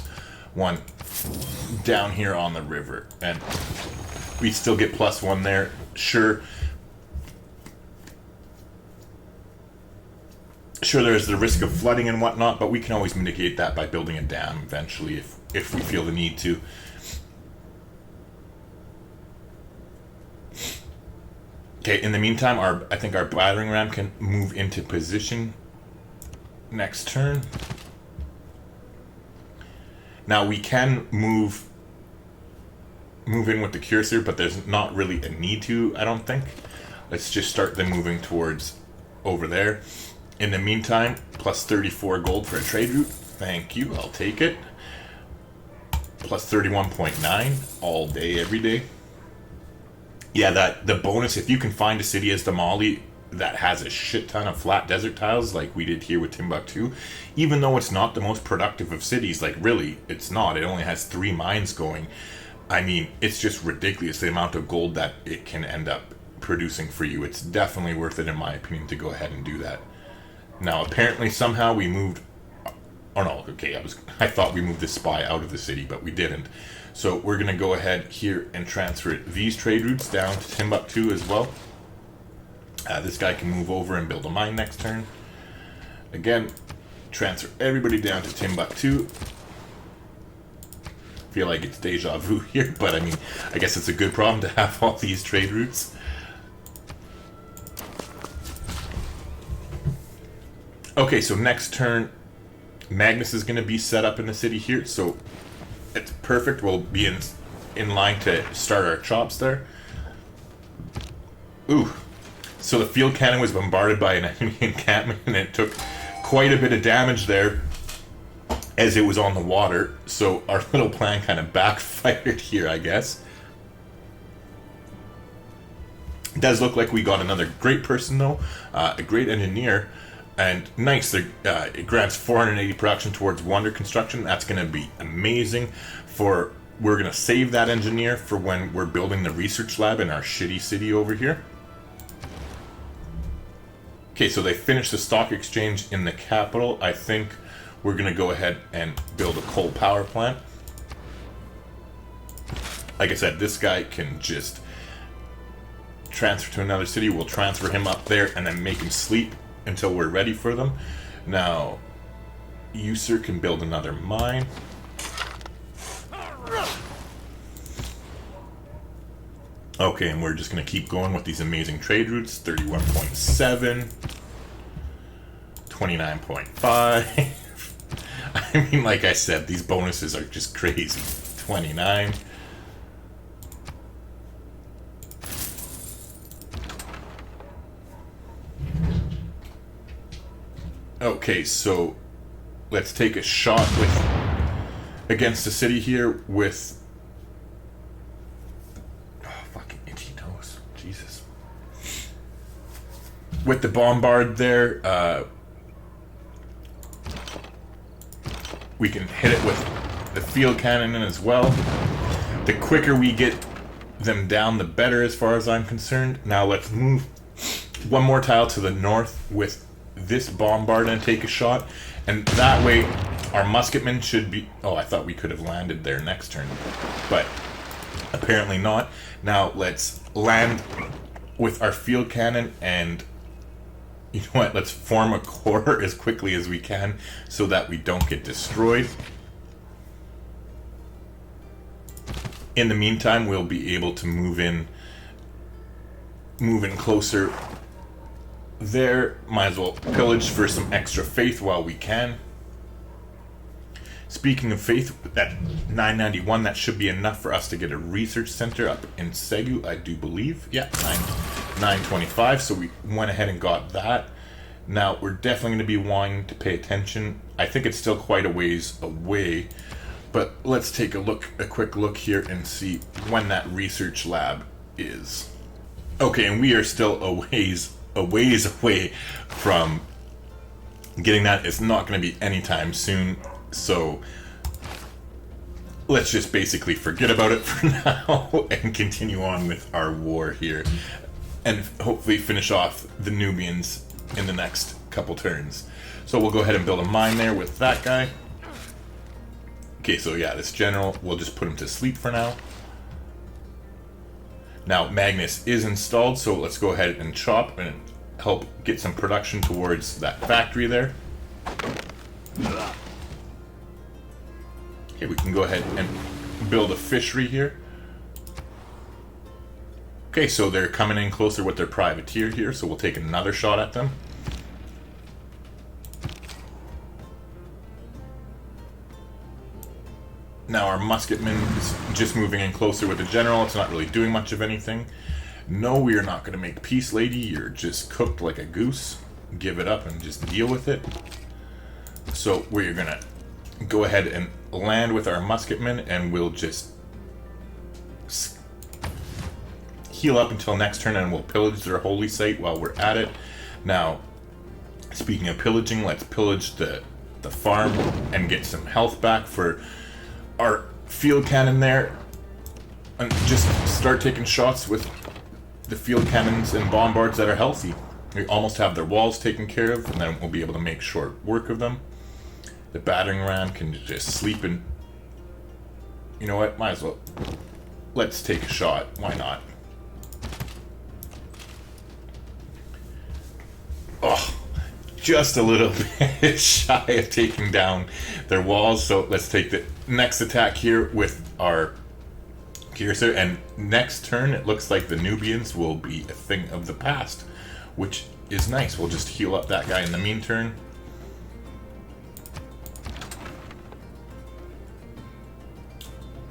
one down here on the river. And we still get +1 there. Sure, there's the risk of flooding and whatnot, but we can always mitigate that by building a dam eventually if we feel the need to. Okay, in the meantime, I think our battering ram can move into position next turn. Now we can move in with the cuirassier, but there's not really a need to, I don't think. Let's just start them moving towards over there. In the meantime, +34 gold for a trade route. Thank you, I'll take it. +31.9 all day, every day. Yeah, the bonus, if you can find a city as Damali that has a shit ton of flat desert tiles like we did here with Timbuktu, even though it's not the most productive of cities, like really, it's not. It only has 3 mines going. I mean, it's just ridiculous the amount of gold that it can end up producing for you. It's definitely worth it, in my opinion, to go ahead and do that. Now, apparently, somehow we moved... Oh, no, okay, I thought we moved the spy out of the city, but we didn't. So we're going to go ahead here and transfer these trade routes down to Timbuktu as well. This guy can move over and build a mine next turn. Again, transfer everybody down to Timbuktu. Feel like it's deja vu here, but I mean, I guess it's a good problem to have all these trade routes. Okay, so next turn, Magnus is going to be set up in the city here, so it's perfect. We'll be in line to start our chops there. Ooh. So the field cannon was bombarded by an enemy encampment, and it took quite a bit of damage there as it was on the water. So our little plan kind of backfired here, I guess. It does look like we got another great person, though. A great engineer. And nice, it grants 480 production towards wonder construction. That's going to be amazing. We're going to save that engineer for when we're building the research lab in our shitty city over here. Okay, so they finished the stock exchange in the capital. I think we're going to go ahead and build a coal power plant. Like I said, this guy can just transfer to another city. We'll transfer him up there and then make him sleep until we're ready for them. Now, you, sir, can build another mine. Okay, and we're just going to keep going with these amazing trade routes. 31.7, 29.5. I mean, like I said, these bonuses are just crazy. 29. Okay, so let's take a shot against the city here with... Oh, fucking itchy nose. Jesus. With the bombard there, we can hit it with the field cannon in as well. The quicker we get them down, the better as far as I'm concerned. Now let's move one more tile to the north with this bombard and take a shot. And that way, our musketmen should be... Oh, I thought we could have landed there next turn. But apparently not. Now let's land with our field cannon and... You know what, let's form a core as quickly as we can so that we don't get destroyed. In the meantime, we'll be able to move in closer there. Might as well pillage for some extra faith while we can. Speaking of faith, that 991, that should be enough for us to get a research center up in Segu, I do believe. Yeah, 925, so we went ahead and got that. Now, we're definitely going to be wanting to pay attention. I think it's still quite a ways away, but let's take a quick look here and see when that research lab is. Okay, and we are still a ways away from getting that. It's not going to be anytime soon. So let's just basically forget about it for now and continue on with our war here and hopefully finish off the Nubians in the next couple turns. So we'll go ahead and build a mine there with that guy. Okay, so yeah, this general, we'll just put him to sleep for now. Now Magnus is installed, so let's go ahead and chop and help get some production towards that factory there. Okay, we can go ahead and build a fishery here. Okay, so they're coming in closer with their privateer here, so we'll take another shot at them. Now our musketman is just moving in closer with the general. It's not really doing much of anything. No, we are not going to make peace, lady. You're just cooked like a goose. Give it up and just deal with it. So we're going to go ahead and land with our musketmen, and we'll just heal up until next turn, and we'll pillage their holy site while we're at it. Now, speaking of pillaging, let's pillage the farm and get some health back for our field cannon there, and just start taking shots with the field cannons and bombards that are healthy. We almost have their walls taken care of, and then we'll be able to make short work of them. The battering ram can just sleep in. You know what? Might as well. Let's take a shot. Why not? Oh, just a little bit shy of taking down their walls. So let's take the next attack here with our Gearser. And next turn, it looks like the Nubians will be a thing of the past, which is nice. We'll just heal up that guy in the mean turn.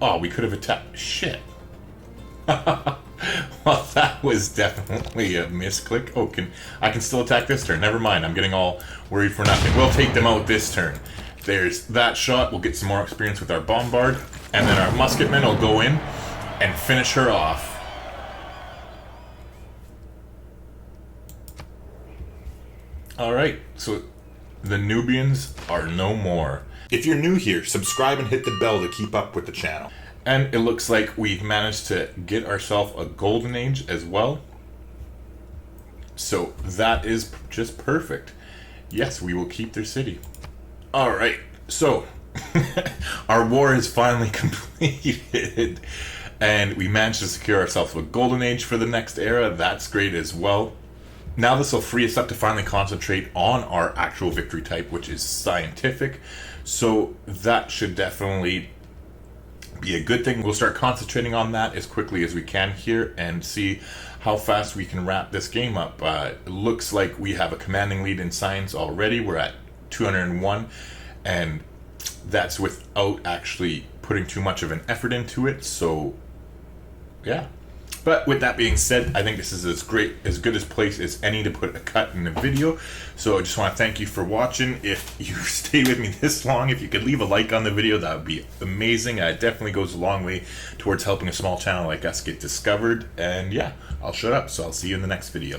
Oh, we could have attacked. Shit. Well, that was definitely a misclick. Oh, I can still attack this turn. Never mind. I'm getting all worried for nothing. We'll take them out this turn. There's that shot. We'll get some more experience with our bombard. And then our musketmen will go in and finish her off. Alright, so the Nubians are no more. If you're new here, subscribe and hit the bell to keep up with the channel. And it looks like we've managed to get ourselves a golden age as well. So that is just perfect. Yes, we will keep their city. Alright, so our war is finally completed. And we managed to secure ourselves a golden age for the next era. That's great as well. Now this will free us up to finally concentrate on our actual victory type, which is scientific. So that should definitely be a good thing. We'll start concentrating on that as quickly as we can here and see how fast we can wrap this game up. It looks like we have a commanding lead in science already. We're at 201, and that's without actually putting too much of an effort into it. So yeah. But with that being said, I think this is as good a place as any to put a cut in the video. So I just want to thank you for watching. If you stayed with me this long, if you could leave a like on the video, that would be amazing. It definitely goes a long way towards helping a small channel like us get discovered. And yeah, I'll shut up. So I'll see you in the next video.